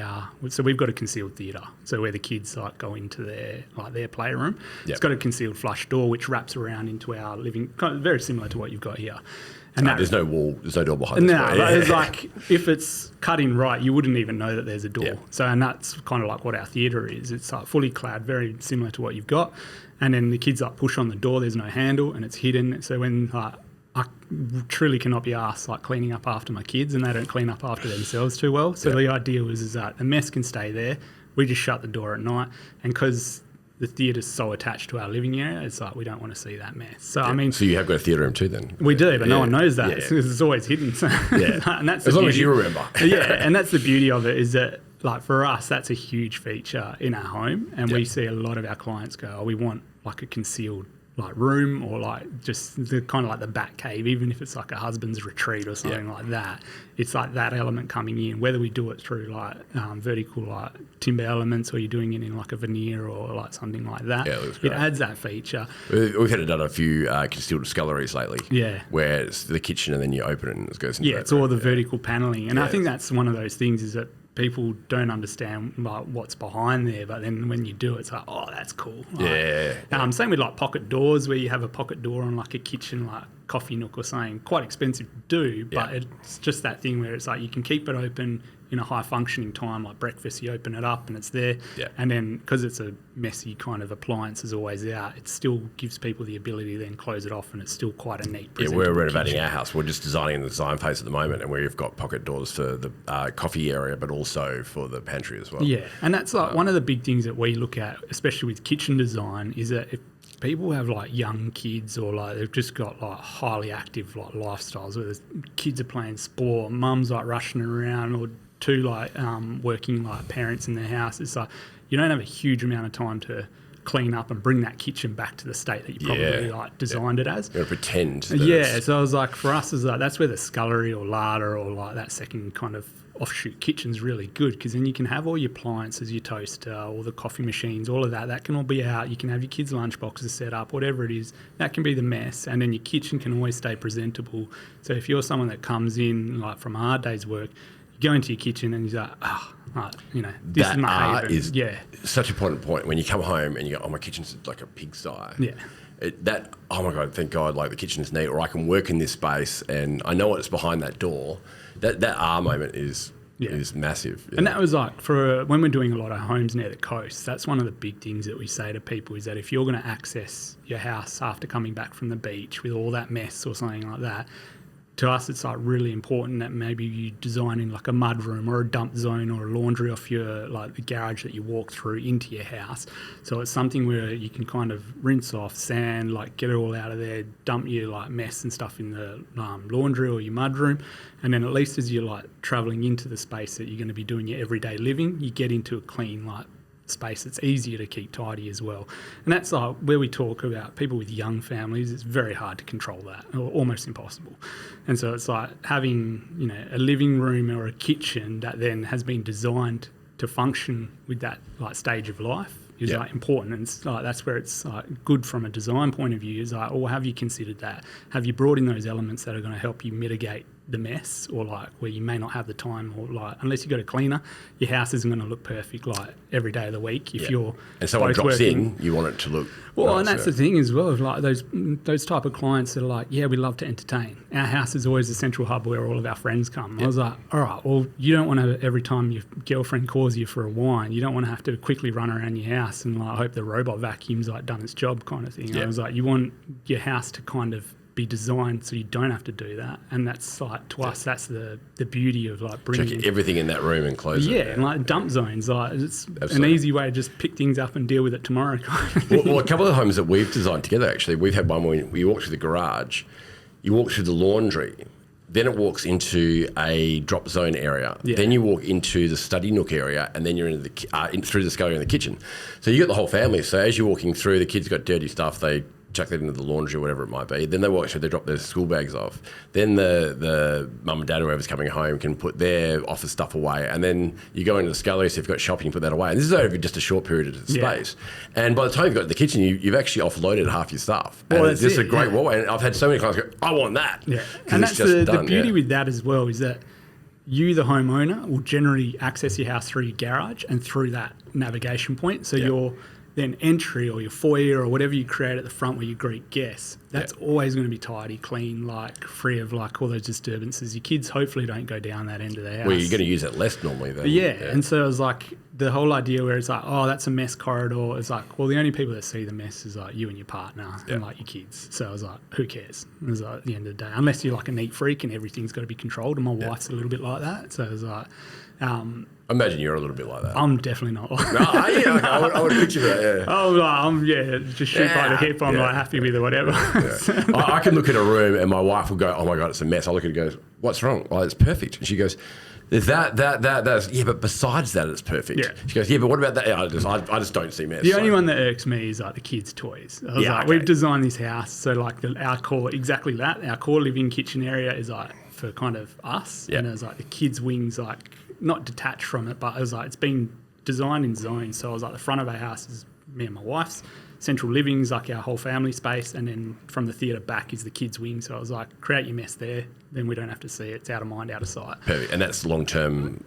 so we've got a concealed theatre, so where the kids like go into their playroom. Yep. It's got a concealed flush door which wraps around into our living, kind of very similar to what you've got here. And there's no wall, there's no door behind this. No, it's like if it's cut in right, you wouldn't even know that there's a door. Yeah. So, and that's kind of like what our theatre is. It's like fully clad, very similar to what you've got. And then the kids like push on the door, there's no handle and it's hidden. So when I truly cannot be asked like cleaning up after my kids, and they don't clean up after themselves too well. So the idea is that the mess can stay there. We just shut the door at night, and because the theatre's so attached to our living area, it's like we don't want to see that mess. So I mean, so you have got a theatre room too, then? We do, but no one knows that because it's always hidden. So and that's as long as you remember. And that's the beauty of it, is that like for us, that's a huge feature in our home, and we see a lot of our clients go, "Oh, we want like a concealed like room, or like just the kind of like the bat cave, even if it's like a husband's retreat or something like that." It's like that element coming in, whether we do it through like vertical like timber elements, or you're doing it in like a veneer or like something like that. Yeah, it adds that feature. We've had it done a few concealed sculleries lately. Yeah, where it's the kitchen and then you open it and it goes into it's all the vertical paneling, and I think that's one of those things is that people don't understand like what's behind there, but then when you do it, it's like, oh, that's cool. Like, same with like pocket doors, where you have a pocket door on like a kitchen, like coffee nook or something. Quite expensive to do, but it's just that thing where it's like you can keep it open in a high functioning time, like breakfast, you open it up and it's there. And then because it's a messy kind of appliance is always out, it still gives people the ability to then close it off, and it's still quite a neat we're renovating our house. We're just designing in the design phase at the moment, and we've got pocket doors for the coffee area, but also for the pantry as well. And that's like one of the big things that we look at, especially with kitchen design, is that if people have like young kids, or like they've just got like highly active like lifestyles where the kids are playing sport, mum's like rushing around, or two like working like parents in their house, it's like you don't have a huge amount of time to clean up and bring that kitchen back to the state that you probably like designed it as. You're gonna pretend. So I was like, for us, is like that's where the scullery or larder or like that second kind of offshoot kitchen's really good, because then you can have all your appliances, your toaster, all the coffee machines, all of that can all be out. You can have your kids' lunch boxes set up, whatever it is. That can be the mess, and then your kitchen can always stay presentable. So if you're someone that comes in like from a hard day's work, you go into your kitchen and you're like, this that is my favourite. Is such an important point when you come home and you go, oh, my kitchen's like a pigsty. Oh my God, thank God, like the kitchen's neat, or I can work in this space and I know what's behind that door. That moment is massive. And that was like for when we're doing a lot of homes near the coast, that's one of the big things that we say to people, is that if you're going to access your house after coming back from the beach with all that mess or something like that, to us, it's like really important that maybe you design in like a mudroom or a dump zone or a laundry off your like the garage that you walk through into your house. So it's something where you can kind of rinse off, sand, like get it all out of there, dump your like mess and stuff in the laundry or your mudroom, and then at least as you're like travelling into the space that you're going to be doing your everyday living, you get into a clean like space that's easier to keep tidy as well. And that's like where we talk about people with young families. It's very hard to control that, or almost impossible. And so it's like having a living room or a kitchen that then has been designed to function with that like stage of life is like important, and it's like that's where it's like good from a design point of view. Is like, or have you considered that? Have you brought in those elements that are going to help you mitigate the mess, or like where you may not have the time, or like unless you've got a cleaner, your house isn't going to look perfect like every day of the week. If you're and someone drops in, you want it to look well. Nice, and that's the thing as well, of like those type of clients that are like, we love to entertain. Our house is always the central hub where all of our friends come. I was like, all right, well, you don't want to every time your girlfriend calls you for a wine, you don't want to have to quickly run around your house and like hope the robot vacuum's like done its job kind of thing. I was like, you want your house to kind of be designed so you don't have to do that, and that's like to us that's the beauty of like bringing everything in that room and close it. And like dump zones, like it's an easy way to just pick things up and deal with it tomorrow. Well, a couple of homes that we've designed together, actually, we've had one where you walk through the garage, you walk through the laundry, then it walks into a drop zone area. Then you walk into the study nook area, and then you're into through the scullery in the kitchen. So you got the whole family. So as you're walking through, the kids got dirty stuff. They chuck that into the laundry or whatever it might be. Then they walk through, they drop their school bags off. Then the mum and dad, whoever's coming home, can put their office stuff away. And then you go into the scullery, so if you've got shopping, you put that away. And this is over just a short period of space. And by the time you've got to the kitchen, you've actually offloaded half your stuff. Well, and it's just a great wallway. And I've had so many clients go, I want that. Yeah. And that's the beauty with that as well, is that you, the homeowner, will generally access your house through your garage and through that navigation point. So your then entry or your foyer or whatever you create at the front where you greet guests, that's always going to be tidy, clean, like free of like all those disturbances. Your kids hopefully don't go down that end of the house. Well, you're going to use it less normally then. Yeah. And so it was like the whole idea where it's like, oh, that's a mess corridor. It's like, well, the only people that see the mess is like you and your partner and like your kids. So I was like, who cares? It was like at the end of the day, unless you're like a neat freak and everything's got to be controlled. And my wife's a little bit like that. So it was like, I imagine you're a little bit like that. I'm definitely not. I would picture that, I'm just shoot by the hip. I'm like happy with it, whatever. I can look at a room and my wife will go, oh my God, it's a mess. I look at it and go, what's wrong? Oh, it's perfect. And she goes, there's that's, yeah, but besides that, it's perfect. Yeah. She goes, yeah, but what about that? I just don't see mess. The only one that irks me is like the kids' toys. I was we've designed this house, so like our core living kitchen area is like for kind of us. And it was like the kids' wings, like not detached from it, but it was like it's been designed in zones. So I was like the front of our house is me and my wife's. Central living's like our whole family space, and then from the theatre back is the kids' wing. So I was like, create your mess there, then we don't have to see it. It's out of mind, out of sight. Perfect. And that's long-term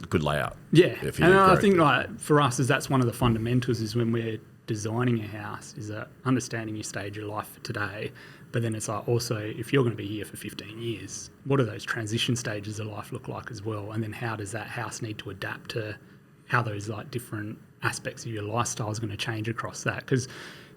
good layout. Yeah, and I think like for us, that's one of the fundamentals is when we're designing a house, is that understanding your stage of life for today, but then it's like also if you're going to be here for 15 years, what do those transition stages of life look like as well? And then how does that house need to adapt to how those like different aspects of your lifestyle is going to change across that? Because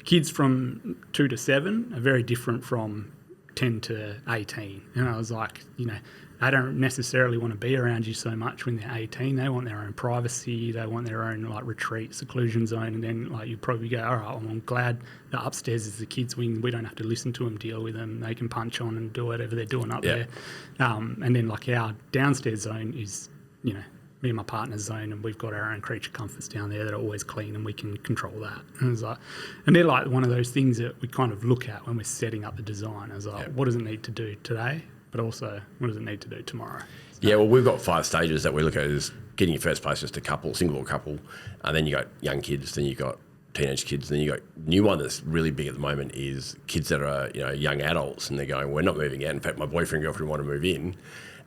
kids from 2 to 7 are very different from 10 to 18. And I was like, they don't necessarily want to be around you so much when they're 18. They want their own privacy. They want their own like retreat, seclusion zone. And then like you probably go, all right, well, I'm glad that upstairs is the kids' wing. We don't have to listen to them, deal with them. They can punch on and do whatever they're doing up there. And then like our downstairs zone is, me and my partner's zone, and we've got our own creature comforts down there that are always clean, and we can control that. And it's like, and they're like one of those things that we kind of look at when we're setting up the design. It's like, what does it need to do today, but also what does it need to do tomorrow? So, well, we've got 5 stages that we look at is getting your first place, just a couple, single or couple, and then you got young kids, then you got teenage kids, then you got new one that's really big at the moment is kids that are young adults, and they're going, we're not moving out. In fact, my boyfriend and girlfriend want to move in.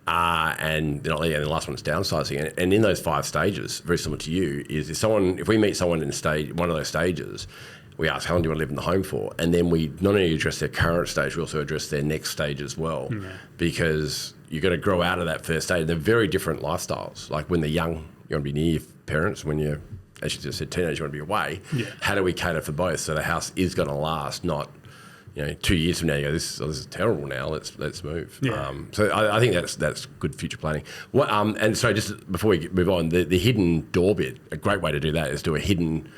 And they're not leaving, and the last one is downsizing. And in those 5 stages, very similar to you, is if we meet someone in one of those stages, we ask, how long do you want to live in the home for? And then we not only address their current stage, we also address their next stage as well. Because you've got to grow out of that first stage. They're very different lifestyles. Like when they're young, you want to be near your parents. When you're, as you just said, teenage, you want to be away. How do we cater for both so the house is going to last, not 2 years from now, you go, this is terrible now, let's move. So I think that's good future planning. And so just before we move on, the hidden door bit, a great way to do that is do a hidden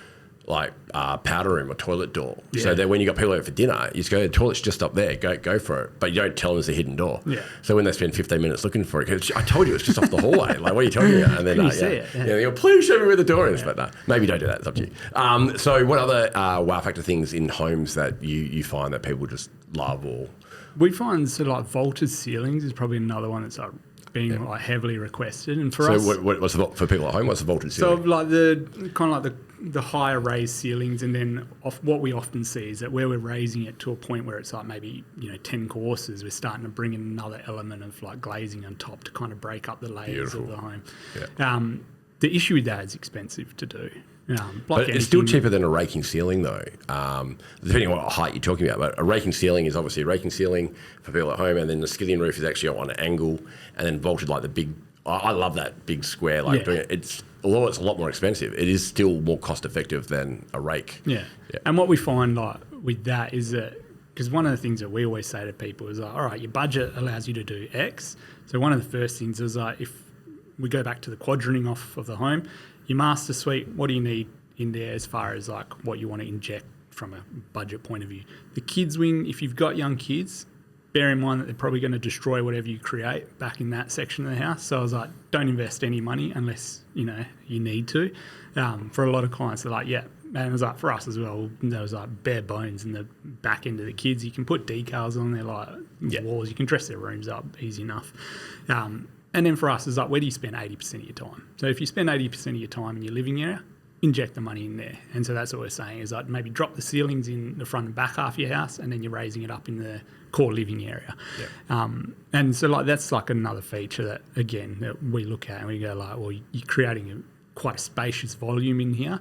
powder room or toilet door. So that when you got people out for dinner, you just go, the toilet's just up there, go for it. But you don't tell them it's a hidden door. So when they spend 15 minutes looking for it, because I told you it's just off the hallway. Like, what are you talking about? And then you see it. They go, please show me where the door is. But maybe don't do that. It's up to you. So what other wow factor things in homes that you find that people just love? Or we find sort of like vaulted ceilings is probably another one that's like being like heavily requested. And for us, what's for people at home? What's the vaulted ceiling? So like the higher raised ceilings, and then what we often see is that where we're raising it to a point where it's like maybe 10 courses, we're starting to bring in another element of like glazing on top to kind of break up the layers of the home. The issue with that is expensive to do. But it's still cheaper than a raking ceiling, though, depending on what height you're talking about. But a raking ceiling is obviously a raking ceiling for people at home, and then the skillion roof is actually on an angle, and then vaulted like the big. I love that big square. Doing it. Although it's a lot more expensive, it is still more cost effective than a rake. And what we find like with that is that, because one of the things that we always say to people is like, all right, your budget allows you to do X. So one of the first things is like, if we go back to the quadrant off of the home, your master suite, what do you need in there as far as like what you want to inject from a budget point of view? The kids wing, if you've got young kids, bear in mind that they're probably going to destroy whatever you create back in that section of the house. So I was like, don't invest any money unless you need to. For a lot of clients, they're like, And it was like for us as well, there was like bare bones in the back end of the kids. You can put decals on their like walls. You can dress their rooms up easy enough. And then for us, it's like, where do you spend 80% of your time? So if you spend 80% of your time in your living area, inject the money in there. And so that's what we're saying is like maybe drop the ceilings in the front and back half of your house, and then you're raising it up in the core living area. And so like that's like another feature that, again, that we look at and we go like, well, you're creating quite a spacious volume in here.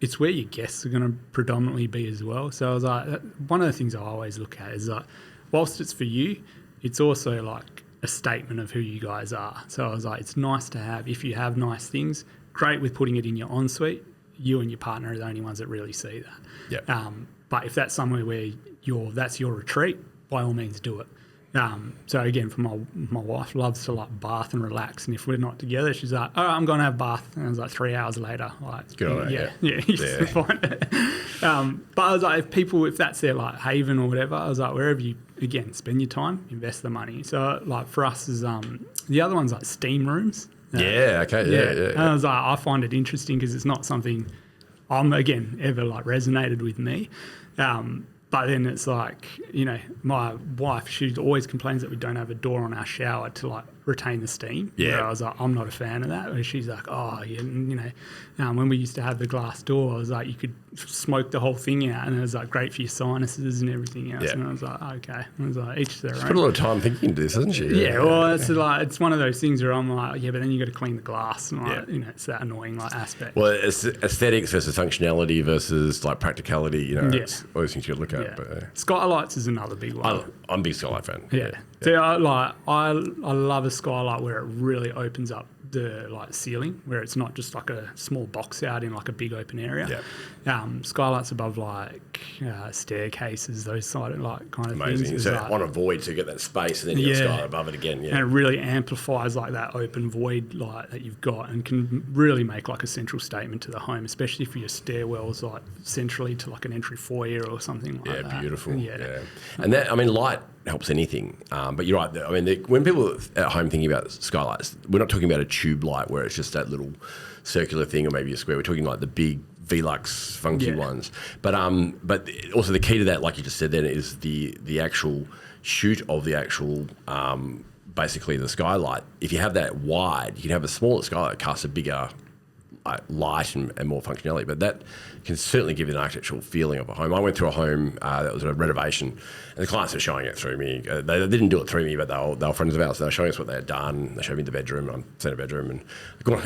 It's where your guests are going to predominantly be as well. So I was like, one of the things I always look at is like, whilst it's for you, it's also like a statement of who you guys are. So I was like, it's nice to have, if you have nice things, great with putting it in your ensuite. You and your partner are the only ones that really see that. But if that's somewhere where that's your retreat, by all means do it. So again, for my wife loves to like bath and relax, and if we're not together, she's like, "Oh, I'm going to have bath," and it was like 3 hours later, like, good on yeah, you just find it. But I was like, if that's their like haven or whatever, I was like, wherever you again spend your time, invest the money. So like for us is the other one's like steam rooms. Yeah. And I was like, I find it interesting because it's not something ever like resonated with me. But then it's like, you know, my wife, she always complains that we don't have a door on our shower to like retain the steam. Yeah. I was like, I'm not a fan of that. And she's like, when we used to have the glass door, I was like, you could smoke the whole thing out, and it was like great for your sinuses and everything else. Yeah. And I was like, okay. I was like, each their own. She's put a lot of time thinking into this, hasn't she? Well, it's one of those things where I'm like, but then you got to clean the glass, and like, it's that annoying like aspect. Well, it's aesthetics versus functionality versus like practicality. You know, it's all those things you look at. But skylights is another big one. I'm a big skylight fan. So I love a skylight where it really opens up the like ceiling, where it's not just like a small box out in like a big open area. Skylights above like staircases, those side of like kind of amazing. things. So like, on a void to get that space, and then you got skylight above it again. And it really amplifies like that open void like that you've got, and can really make like a central statement to the home, especially for your stairwells like centrally to like an entry foyer or something like that. Yeah, beautiful. Yeah. And that, I mean, light helps anything. But you're right. I mean, when people at home thinking about skylights, we're not talking about a tube light where it's just that little circular thing or maybe a square. We're talking like the big Velux funky ones. But also the key to that, like you just said then, is the actual shoot of the actual basically the skylight. If you have that wide, you can have a smaller skylight that casts a bigger light and more functionality, but that can certainly give you an architectural feeling of a home. I went through a home that was a renovation, and the clients were showing it through me. They didn't do it through me, but they were friends of ours. They were showing us what they had done. They showed me the bedroom. I'm seen a bedroom, and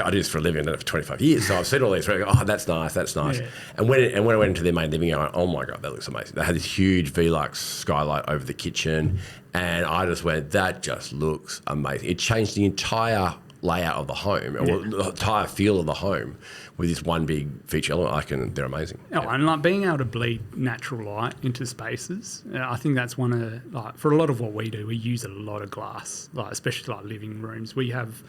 I do this for a living. I've done it for 25 years, so I've seen all these. I go, oh, that's nice. Yeah. And when I went into their main living, I went, oh my god, that looks amazing. They had this huge Velux skylight over the kitchen, and I just went, that just looks amazing. It changed the entire layout of the home, or the entire feel of the home, with this one big feature element. They're amazing. And like being able to bleed natural light into spaces, I think that's one of like for a lot of what we do, we use a lot of glass, like especially like living rooms. We have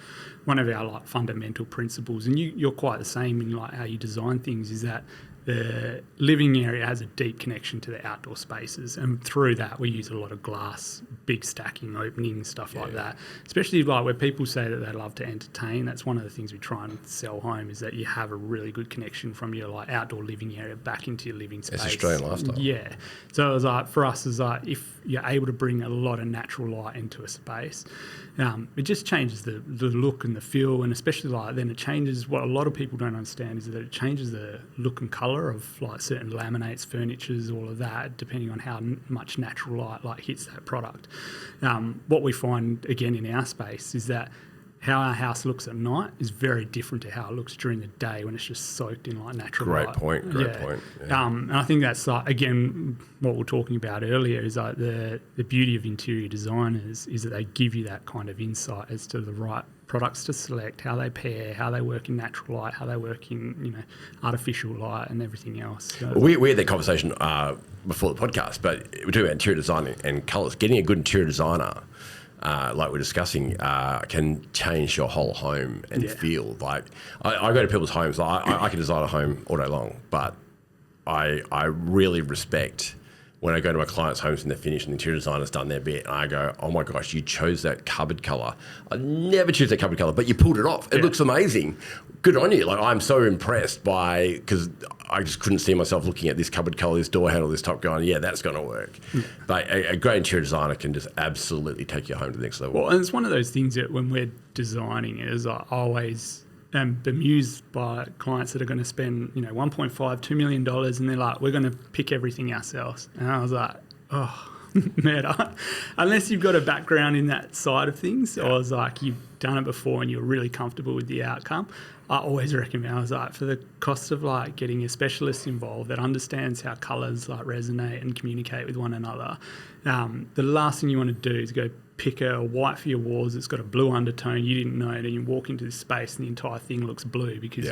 one of our like fundamental principles, and you're quite the same in like how you design things, is that the living area has a deep connection to the outdoor spaces, and through that we use a lot of glass, big stacking openings, stuff like that, especially like where people say that they love to entertain. That's one of the things we try and sell home, is that you have a really good connection from your like outdoor living area back into your living space. It's Australian lifestyle. So it was like, for us, is like if you're able to bring a lot of natural light into a space, it just changes the look and the feel, and especially like then it changes what a lot of people don't understand, is that it changes the look and colour of like certain laminates, furnitures, all of that, depending on how much natural light like hits that product. What we find again in our space is that how our house looks at night is very different to how it looks during the day when it's just soaked in like natural light. Great point. Yeah. And I think that's like, again, what we were talking about earlier is like the beauty of interior designers is that they give you that kind of insight as to the right products to select, how they pair, how they work in natural light, how they work in artificial light and everything else. So we had that conversation before the podcast, but we're talking about interior design and colours. Getting a good interior designer, like we're discussing, can change your whole home and feel. Like I go to people's homes. I can design a home all day long, but I really respect when I go to my clients' homes and they're finished and the interior designer's done their bit, and I go, oh my gosh, you chose that cupboard colour. I never choose that cupboard colour, but you pulled it off. It looks amazing. Good on you. Like, I'm so impressed because I just couldn't see myself looking at this cupboard colour, this door handle, this top going, yeah, that's going to work. But a great interior designer can just absolutely take you home to the next level. Well, and it's one of those things that when we're designing is I always am bemused by clients that are going to spend, $1.5, $2 million, and they're like, we're going to pick everything ourselves. And I was like, oh, meta. Unless you've got a background in that side of things, or it's like you've done it before and you're really comfortable with the outcome, I always recommend, I was like, for the cost of like getting a specialist involved that understands how colours like resonate and communicate with one another, the last thing you want to do is go pick a white for your walls that's got a blue undertone, you didn't know it, and you walk into this space and the entire thing looks blue because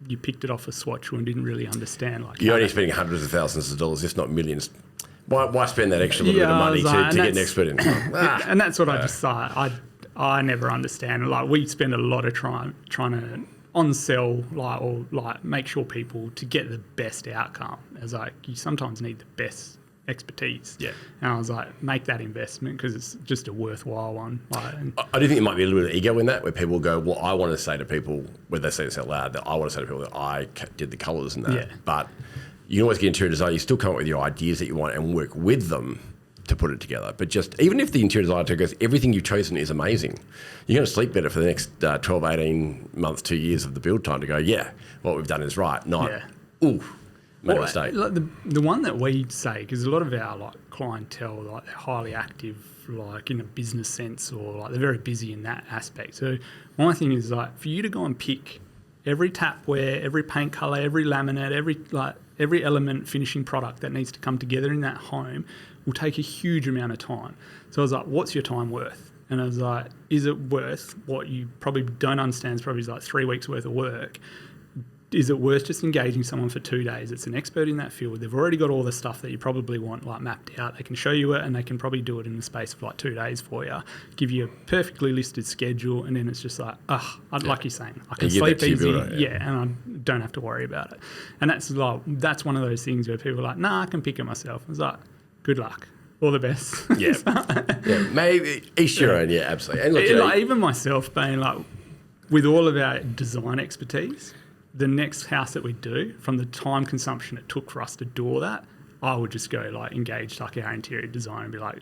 you picked it off a swatch and didn't really understand. Like, you're only spending hundreds of thousands of dollars, if not millions. Why spend that extra little bit of money to get an expert in? And that's what I just say. I never understand. Like, we spend a lot of time trying to on-sell, make sure people to get the best outcome. As like, you sometimes need the best expertise. Yeah. And I was like, make that investment because it's just a worthwhile one. I do think there might be a little bit of ego in that, where people go, well, I want to say to people, when they say this out loud, that I want to say to people that I did the colours and that. Yeah. But you can always get interior design. You still come up with your ideas that you want and work with them to put it together. But just even if the interior designer goes, everything you've chosen is amazing, you're going to sleep better for the next 12, 18 months, 2 years of the build time to go, yeah, what we've done is right. Not, ooh, made a mistake. Like the one that we say, because a lot of our like clientele, like they're highly active, like in a business sense, or like they're very busy in that aspect. So my thing is like for you to go and pick every tapware, every paint colour, every laminate, every element finishing product that needs to come together in that home will take a huge amount of time. So I was like, what's your time worth? And I was like, is it worth what you probably don't understand is probably like 3 weeks worth of work? Is it worth just engaging someone for 2 days? It's an expert in that field. They've already got all the stuff that you probably want like mapped out. They can show you it and they can probably do it in the space of like 2 days for you, give you a perfectly listed schedule, and then it's just like, like you're saying, I can sleep easy, and I don't have to worry about it. And that's one of those things where people are like, nah, I can pick it myself. It's like, good luck. All the best. Yeah, maybe each your own. Yeah, absolutely. And look, even myself being like, with all of our design expertise, the next house that we do, from the time consumption it took for us to do all that, I would just go like engage like our interior designer and be like,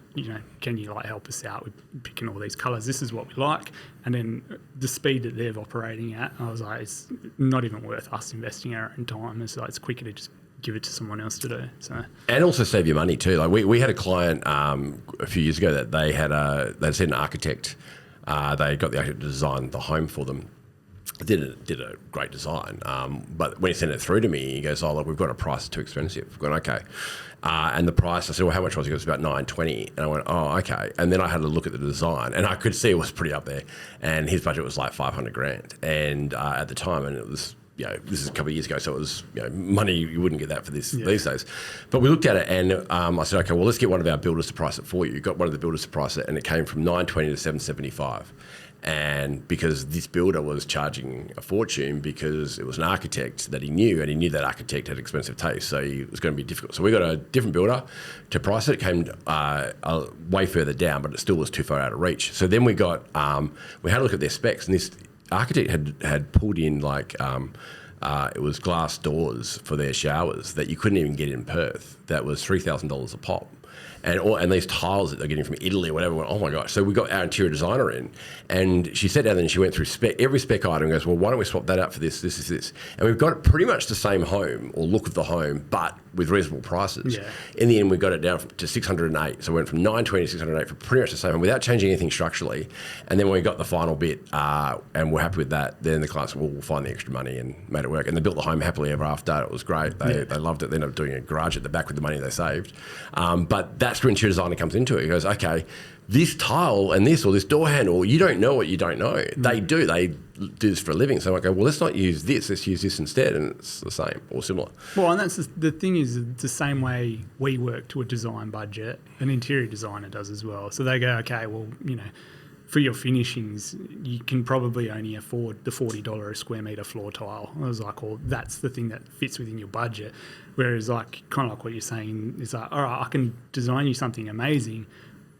can you like help us out with picking all these colours? This is what we like. And then the speed that they're operating at, I was like, it's not even worth us investing our own time. It's like, it's quicker to just give it to someone else to do. So, and also save you money too. Like we had a client a few years ago that they'd sent an architect. They got the architect to design the home for them. Did a great design, but when he sent it through to me, he goes, "Oh look, we've got a price too expensive." I've gone, okay, and the price. I said, "Well, how much was it?" He goes, "About $920," and I went, "Oh, okay." And then I had a look at the design, and I could see it was pretty up there. And his budget was like $500,000, and at the time, and it was. This is a couple of years ago, so it was money you wouldn't get that for these days. But we looked at it, and I said, okay, well, let's get one of our builders to price it for you. Got one of the builders to price it, and it came from $920 to $775. And because this builder was charging a fortune because it was an architect that he knew, and he knew that architect had expensive taste, so it was going to be difficult. So we got a different builder to price it. It came way further down, but it still was too far out of reach. So then we had a look at their specs, and this architect had pulled in it was glass doors for their showers that you couldn't even get in Perth. That was $3,000 a pop. And these tiles that they're getting from Italy or whatever, went, oh my gosh. So we got our interior designer in, and she sat down and she went through every spec item and goes, well, why don't we swap that out for this. And we've got pretty much the same home or look of the home, but with reasonable prices. Yeah. In the end, we got it down to $608. So we went from $920 to $608 for pretty much the same home without changing anything structurally. And then when we got the final bit and we're happy with that, then the clients said, well, we'll find the extra money, and made it work. And they built the home happily ever after. It was great. They loved it. They ended up doing a garage at the back with the money they saved. But that's where interior designer comes into it. He goes, okay, this tile and this or this door handle, you don't know what you don't know. They do. They do this for a living. So I go, well, let's not use this. Let's use this instead. And it's the same or similar. Well, and that's the thing is the same way we work to a design budget, an interior designer does as well. So they go, okay, well, for your finishings, you can probably only afford the $40 a square metre floor tile. I was like, well, that's the thing that fits within your budget. Whereas like kind of like what you're saying is like, all right, I can design you something amazing,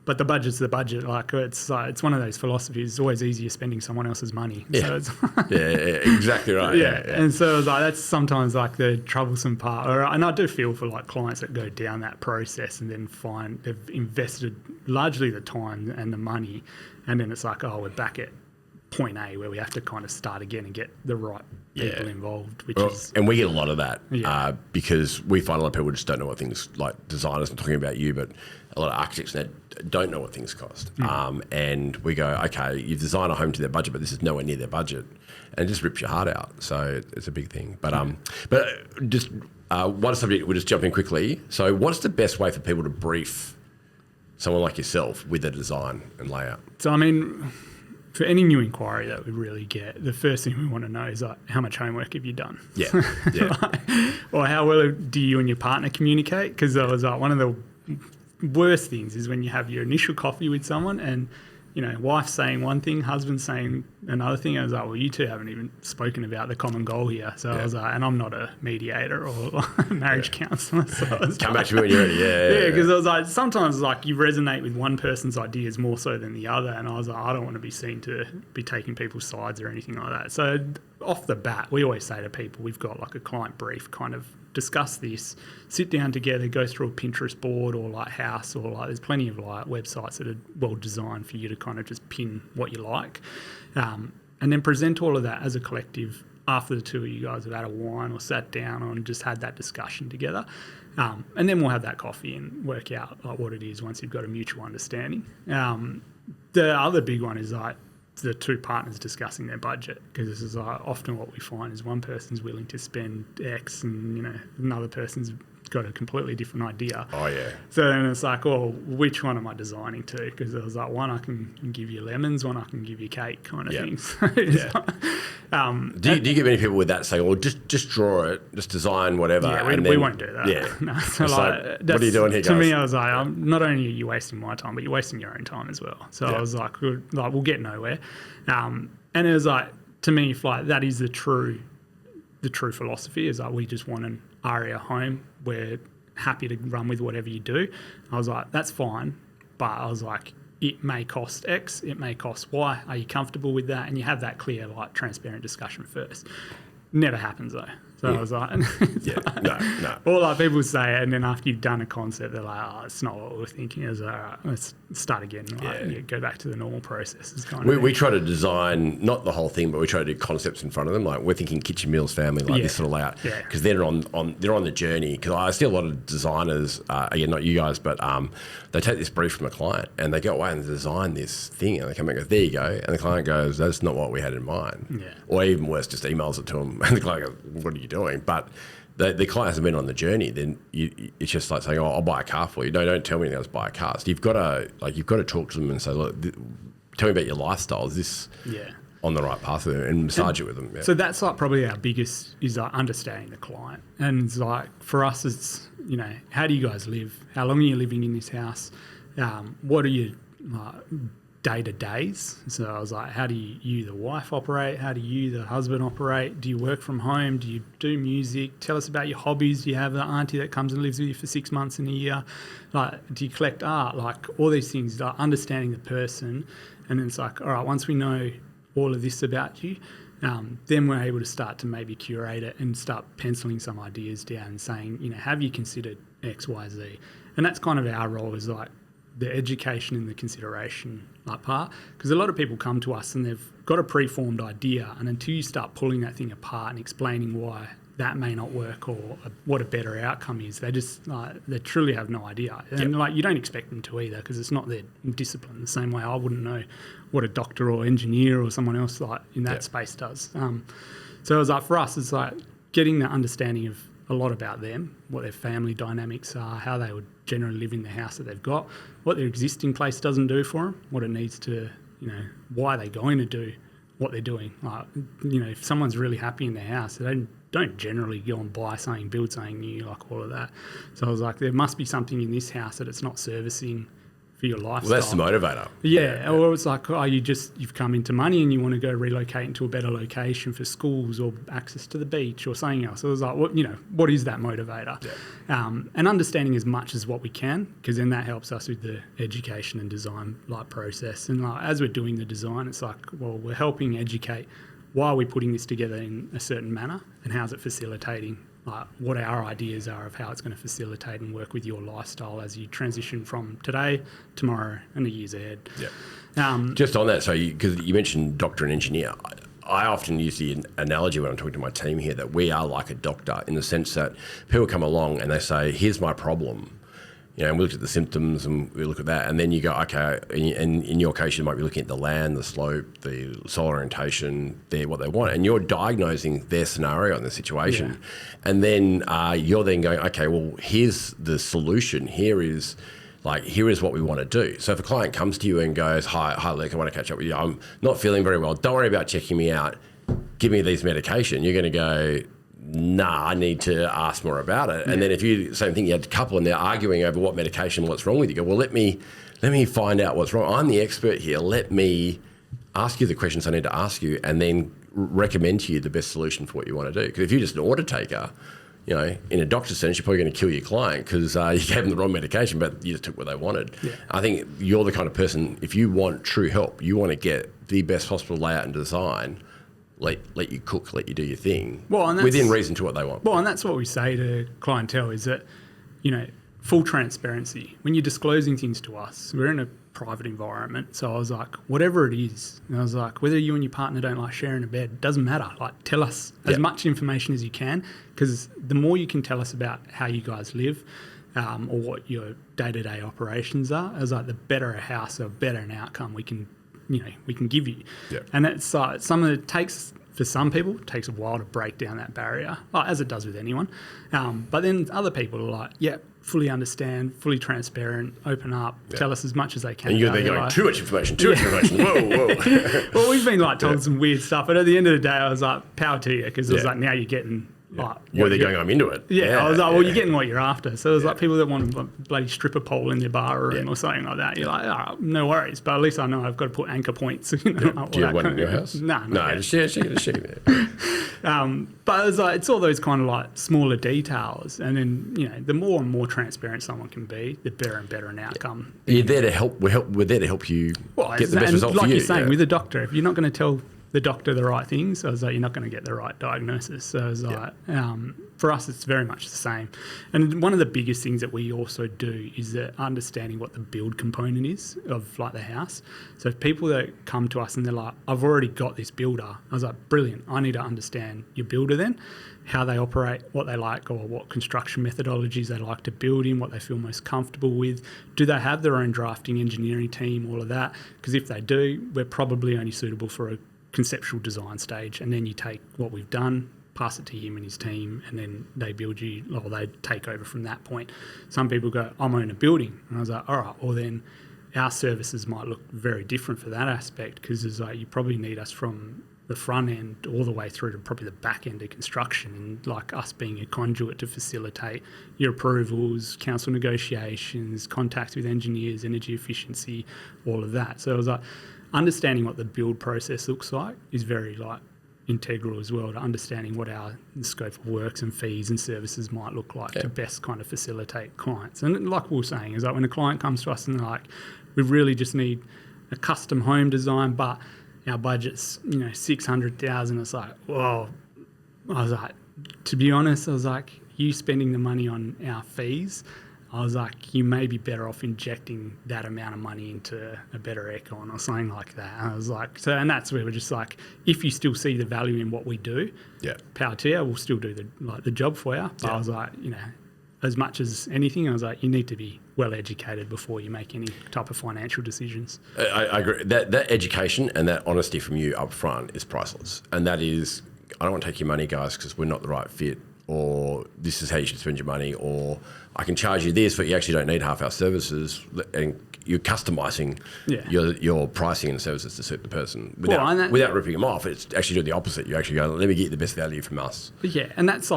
but the budget's the budget. Like it's one of those philosophies. It's always easier spending someone else's money. Yeah, So it's yeah, exactly right. yeah. And so it was like that's sometimes like the troublesome part. And I do feel for like clients that go down that process and then find they've invested largely the time and the money, and then it's like, oh, we're back at point A where we have to kind of start again and get the right people involved, which is... And we get a lot of that because we find a lot of people just don't know what things, like designers, I'm talking about you, but a lot of architects now don't know what things cost. And we go, okay, you've designed a home to their budget, but this is nowhere near their budget. And it just rips your heart out. So it's a big thing. But just one subject, we'll just jump in quickly. So what's the best way for people to brief someone like yourself with the design and layout? So, I mean... For any new inquiry that we really get, the first thing we want to know is like, how much homework have you done? Yeah. Or how well do you and your partner communicate? Because that was like one of the worst things is when you have your initial coffee with someone and, you know, wife's saying one thing, husband's saying another thing. I was like, well, you two haven't even spoken about the common goal here. So I was like, and I'm not a mediator or a marriage counsellor. So Come back to me when you're ready. Yeah, because I was like, sometimes like you resonate with one person's ideas more so than the other. And I was like, I don't want to be seen to be taking people's sides or anything like that. So off the bat, we always say to people, we've got like a client brief, kind of discuss this, sit down together, go through a Pinterest board or like House or like there's plenty of like websites that are well designed for you to kind of just pin what you like. And then present all of that as a collective after the two of you guys have had a wine or sat down and just had that discussion together. And then we'll have that coffee and work out like what it is once you've got a mutual understanding. The other big one is like the two partners discussing their budget, because this is often what we find is one person's willing to spend X and, you know, another person's got a completely different idea. Oh, yeah. So then it's like, well, which one am I designing to? Because there was like one I can give you lemons, one I can give you cake kind of thing. So do you get many people with that saying, well, just draw it, just design whatever? Yeah, we won't do that. Yeah. No, so like, what are you doing here, guys? To me, I was like, not only are you wasting my time, but you're wasting your own time as well. So I was like, we'll get nowhere. And it was like, to me, if like that is the true philosophy is like we just want an Aria home. We're happy to run with whatever you do. I was like, that's fine. But I was like, it may cost X, it may cost Y. Are you comfortable with that? And you have that clear, like, transparent discussion first. Never happens though. So I was like, no. Or like people say it, and then after you've done a concept, they're like, oh, it's not what we're thinking. I was like, all right, let's start again. Like, go back to the normal processes. We try to design, not the whole thing, but we try to do concepts in front of them. Like we're thinking kitchen meals family, like this sort of layout. Because they're on the journey. Because I see a lot of designers, again, not you guys, but they take this brief from a client and they go away and design this thing and they come back and go, there you go. And the client goes, that's not what we had in mind. Yeah. Or even worse, just emails it to them and the client goes, what are you doing? But the client hasn't been on the journey, then it's just like saying, oh, I'll buy a car for you. No, don't tell me anything else, buy a car. So you've got to talk to them and say, look, tell me about your lifestyle. Is this on the right path and massage it with them? Yeah. So that's like probably our biggest is like understanding the client. And it's like for us, it's, you know, how do you guys live? How long are you living in this house? What are your day-to-days? So I was like, how do you the wife operate? How do you the husband operate? Do you work from home? Do you do music? Tell us about your hobbies. Do you have an auntie that comes and lives with you for 6 months in a year? Like, do you collect art? Like all these things, like understanding the person. And then it's like, all right, once we know all of this about you, then we're able to start to maybe curate it and start penciling some ideas down and saying, you know, have you considered X, Y, Z? And that's kind of our role, is like the education and the consideration like part. Because a lot of people come to us and they've got a preformed idea, and until you start pulling that thing apart and explaining why that may not work or what a better outcome is, they just they truly have no idea. And like you don't expect them to either, because it's not their discipline. The same way I wouldn't know what a doctor or engineer or someone else like in that space does. So it was like for us, it's like getting the understanding of a lot about them, what their family dynamics are, how they would generally live in the house that they've got, what their existing place doesn't do for them, what it needs to, you know, why they're going to do what they're doing. Like, you know, if someone's really happy in their house, they don't generally go and buy something, build something new, like all of that. So I was like, there must be something in this house that it's not servicing for your lifestyle. Well, that's the motivator. Yeah, or it's like, oh, you've come into money and you want to go relocate into a better location for schools or access to the beach or something else. So it was like, what is that motivator? Yeah. And understanding as much as what we can, because then that helps us with the education and design process. And as we're doing the design, it's like, well, we're helping educate why are we putting this together in a certain manner and how's it facilitating what our ideas are of how it's going to facilitate and work with your lifestyle as you transition from today, tomorrow, and the years ahead. Yeah. Just on that, so because you mentioned doctor and engineer, I often use the analogy when I'm talking to my team here that we are like a doctor in the sense that people come along and they say, here's my problem. And we look at the symptoms and we look at that, and then you go, okay, and in your case, you might be looking at the land, the slope, the soil orientation, what they want, and you're diagnosing their scenario and the situation. Yeah. And then you're then going, okay, well, here's the solution. Here is what we want to do. So if a client comes to you and goes, hi, Luke, I want to catch up with you. I'm not feeling very well. Don't worry about checking me out. Give me these medication. You're going to go, nah, I need to ask more about it. And then if same thing, you had a couple and they're arguing over what medication, what's wrong with you. You go, well, let me find out what's wrong. I'm the expert here. Let me ask you the questions I need to ask you and then recommend to you the best solution for what you want to do. Because if you're just an order taker, in a doctor's sense, you're probably going to kill your client because you gave them the wrong medication, but you just took what they wanted. Yeah. I think you're the kind of person, if you want true help, you want to get the best possible layout and design, let you cook, let you do your thing, within reason to what they want. Well, and that's what we say to clientele is that, full transparency. When you're disclosing things to us, we're in a private environment. So I was like, whatever it is, and I was like, whether you and your partner don't like sharing a bed, doesn't matter. Tell us as much information as you can, because the more you can tell us about how you guys live, or what your day-to-day operations are, I was like, the better a house or better an outcome we can give you. Yeah. And it's for some people, it takes a while to break down that barrier, as it does with anyone. But then other people are like, fully understand, fully transparent, open up, tell us as much as they can. And you're there going, too much information. Whoa. Well, we've been told some weird stuff, but at the end of the day, I was like, power to you, because it was like, now you're getting... You're going, I'm into it. I was like, well, you're getting what you're after. So it was like people that want a bloody stripper pole in their bar room or something like that. You're like, no worries. But at least I know I've got to put anchor points. Do you have one in your house? No, just share but it's like, it's all those kind of smaller details. And then, the more and more transparent someone can be, the better and better an outcome. You're there to help. We're there to help you get the best result for you. Like you're saying, with a doctor, if you're not going to tell the doctor the right things, so I was like, you're not going to get the right diagnosis. So I was like, for us, it's very much the same. And one of the biggest things that we also do is understanding what the build component is of the house. So people that come to us and they're like, I've already got this builder. I was like, brilliant. I need to understand your builder then, how they operate, what they like, or what construction methodologies they like to build in, what they feel most comfortable with. Do they have their own drafting engineering team, all of that? Because if they do, we're probably only suitable for a conceptual design stage, and then you take what we've done, pass it to him and his team, and then they build you, or they take over from that point. Some people go, I'm on a building, and I was like, all right, well then our services might look very different for that aspect, because it's like you probably need us from the front end all the way through to probably the back end of construction, and us being a conduit to facilitate your approvals, council negotiations, contacts with engineers, energy efficiency, all of that. So it was like, understanding what the build process looks like is very integral as well to understanding what our scope of works and fees and services might look like to best kind of facilitate clients. And like we were saying, is when a client comes to us and they're like, we really just need a custom home design, but our budget's $600,000. It's like, whoa. I was like, to be honest, I was like, you spending the money on our fees, I was like, you may be better off injecting that amount of money into a better aircon or something like that. And I was like, and that's where we're just like, if you still see the value in what we do, power to you, we'll still do the job for you. But I was like, as much as anything, I was like, you need to be well educated before you make any type of financial decisions. I agree. That education and that honesty from you up front is priceless. And that is, I don't want to take your money, guys, because we're not the right fit, or this is how you should spend your money, or I can charge you this, but you actually don't need half our services, and you're customising your pricing and services to suit the person without ripping them off. It's actually doing the opposite. You actually go, let me get the best value from us. Yeah, and that's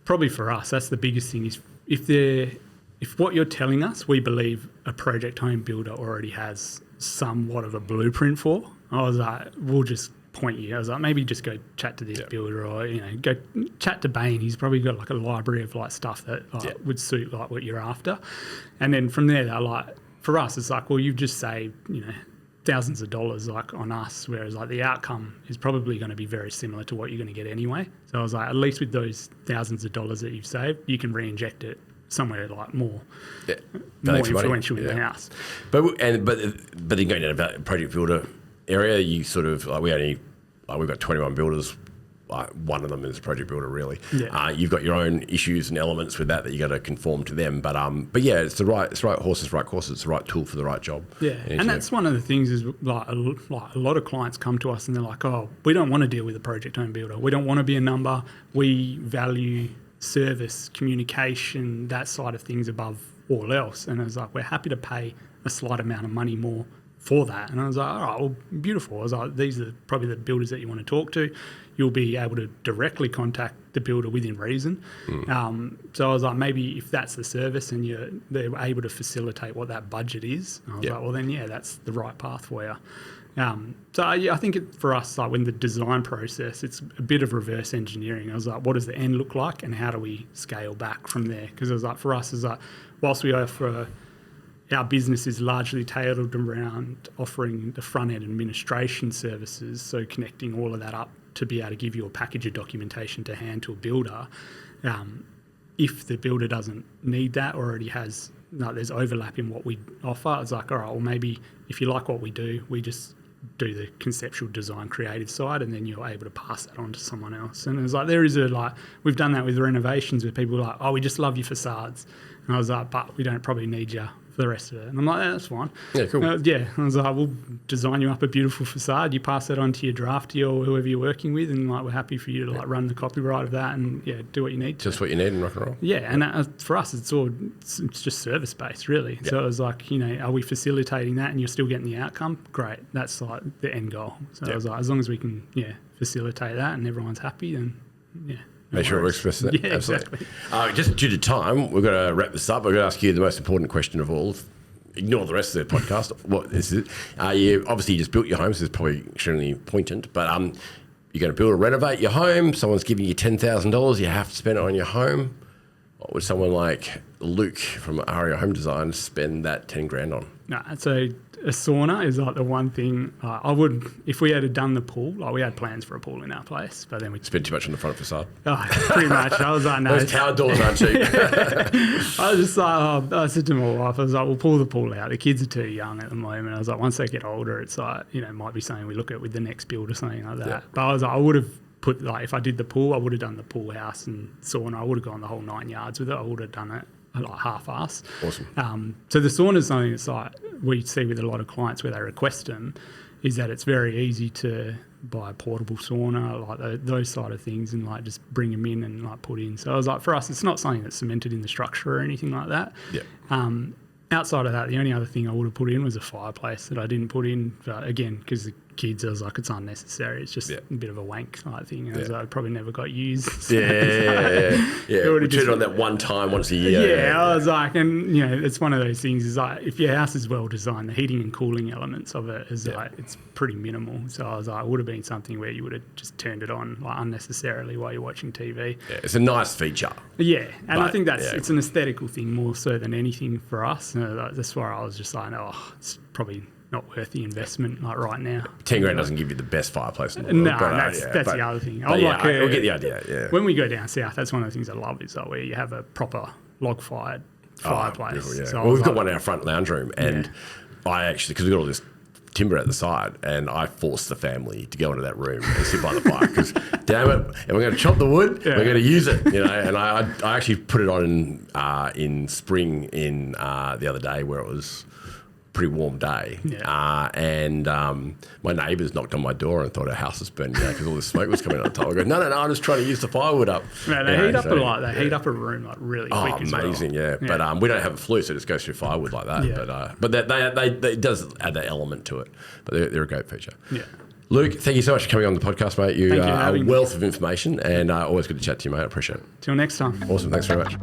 probably for us, that's the biggest thing is if they're if what you're telling us, we believe a project home builder already has somewhat of a blueprint for, I was like, we'll just point you. I was like, maybe just go chat to this builder, or go chat to Behan. He's probably got like a library of like stuff that would suit like what you're after. And then from there, they're like, for us, it's like, well, you've just saved thousands of dollars like on us, whereas like the outcome is probably going to be very similar to what you're going to get anyway. So I was like, at least with those thousands of dollars that you've saved, you can re-inject it somewhere like more influential in the house. But then going down about project builder area, you sort of like we've got 21 builders. One of them is a project builder, really. Yeah. You've got your own issues and elements with that you got to conform to them. But yeah, it's the right horses, right course. It's the right tool for the right job. Yeah, and that's one of the things is like a lot of clients come to us and they're like, oh, we don't want to deal with a project home builder. We don't want to be a number. We value service, communication, that side of things above all else. And I was like, we're happy to pay a slight amount of money more for that. And I was like, all right, well, beautiful. I was like, these are probably the builders that you want to talk to. You'll be able to directly contact the builder within reason. So I was like, maybe if that's the service and they're able to facilitate what that budget is, I was like, well, then, yeah, that's the right path for you. So yeah, I think for us, like when the design process, it's a bit of reverse engineering. I was like, what does the end look like and how do we scale back from there? Because I was like, for us, it's like, whilst we offer our business is largely tailored around offering the front-end administration services, so connecting all of that up to be able to give you a package of documentation to hand to a builder. If the builder doesn't need that or already has, there's overlap in what we offer, it's like, all right, well, maybe if you like what we do, we just do the conceptual design creative side and then you're able to pass that on to someone else. And it's like, we've done that with renovations where people are like, oh, we just love your facades. And I was like, but we don't probably need you for the rest of it. And I'm like, that's fine. Yeah, cool. I was like, we'll design you up a beautiful facade. You pass that on to your drafty or whoever you're working with, and like we're happy for you to like run the copyright of that and do what you need to. Just what you need in rock and roll. Yeah, and for us, it's just service based, really. Yep. So it was like, are we facilitating that and you're still getting the outcome? Great, that's like the end goal. So I was like, as long as we can, facilitate that and everyone's happy, then Make sure it works for us. Yeah, absolutely. Just due to time, we've got to wrap this up. I've got to ask you the most important question of all. Ignore the rest of the podcast. What is it? You just built your home, so it's probably extremely poignant. But you're going to build or renovate your home. Someone's giving you $10,000. You have to spend it on your home. What would someone like Luke from Aria Home Designs spend that 10 grand on? No, so a sauna is like the one thing I would, if we had done the pool, like we had plans for a pool in our place, but then we spent too much on the front facade. Oh, pretty much. I was like, no. Those tower doors aren't cheap. I was just like, I said to my wife, I was like, we'll pull the pool out. The kids are too young at the moment. I was like, once they get older, it's like, it might be something we look at with the next build or something like that. Yeah. But I was like, I would have put, like, if I did the pool, I would have done the pool house and sauna. I would have gone the whole 9 yards with it. I would have done it like half-ass. Awesome. So the sauna is something that's like we see with a lot of clients where they request them, is that it's very easy to buy a portable sauna, like those side of things, and like just bring them in and like put in. So I was like, for us, it's not something that's cemented in the structure or anything like that. Yeah. Outside of that, the only other thing I would have put in was a fireplace that I didn't put in, again, because the kids, I was like, it's unnecessary. It's just a bit of a wank type thing. I was like, it probably never got used. So we turn it on that one time once a year. Yeah, I was like, and it's one of those things is like, if your house is well designed, the heating and cooling elements of it is like, it's pretty minimal. So I was like, it would have been something where you would have just turned it on like unnecessarily while you're watching TV. Yeah, it's a nice feature. Yeah, and I think it's an aesthetical thing more so than anything for us. That's why I was just like, it's probably not worth the investment like right now. 10 grand doesn't give you the best fireplace in the world. No, that's the other thing. We'll get the idea, yeah. When we go down south, that's one of the things I love is like where you have a proper log-fired fireplace. Yeah. So we've got one in our front lounge room, and I actually, because we've got all this timber at the side, and I forced the family to go into that room and sit by the fire because, damn it, and we're going to chop the wood, we're going to use it, And I actually put it on in spring in the other day where it was pretty warm day, and my neighbours knocked on my door and thought our house was burning because all the smoke was coming out the top. I go, no, I'm just trying to use the firewood up. Man, they heat up a room like really quick. Oh, amazing, yeah. But we don't have a flue, so it just goes through firewood like that. Yeah. But it does add that element to it. But they're a great feature. Yeah. Luke, thank you so much for coming on the podcast, mate. You are a wealth of information, and always good to chat to you, mate. I appreciate it. Till next time. Awesome. Thanks very much.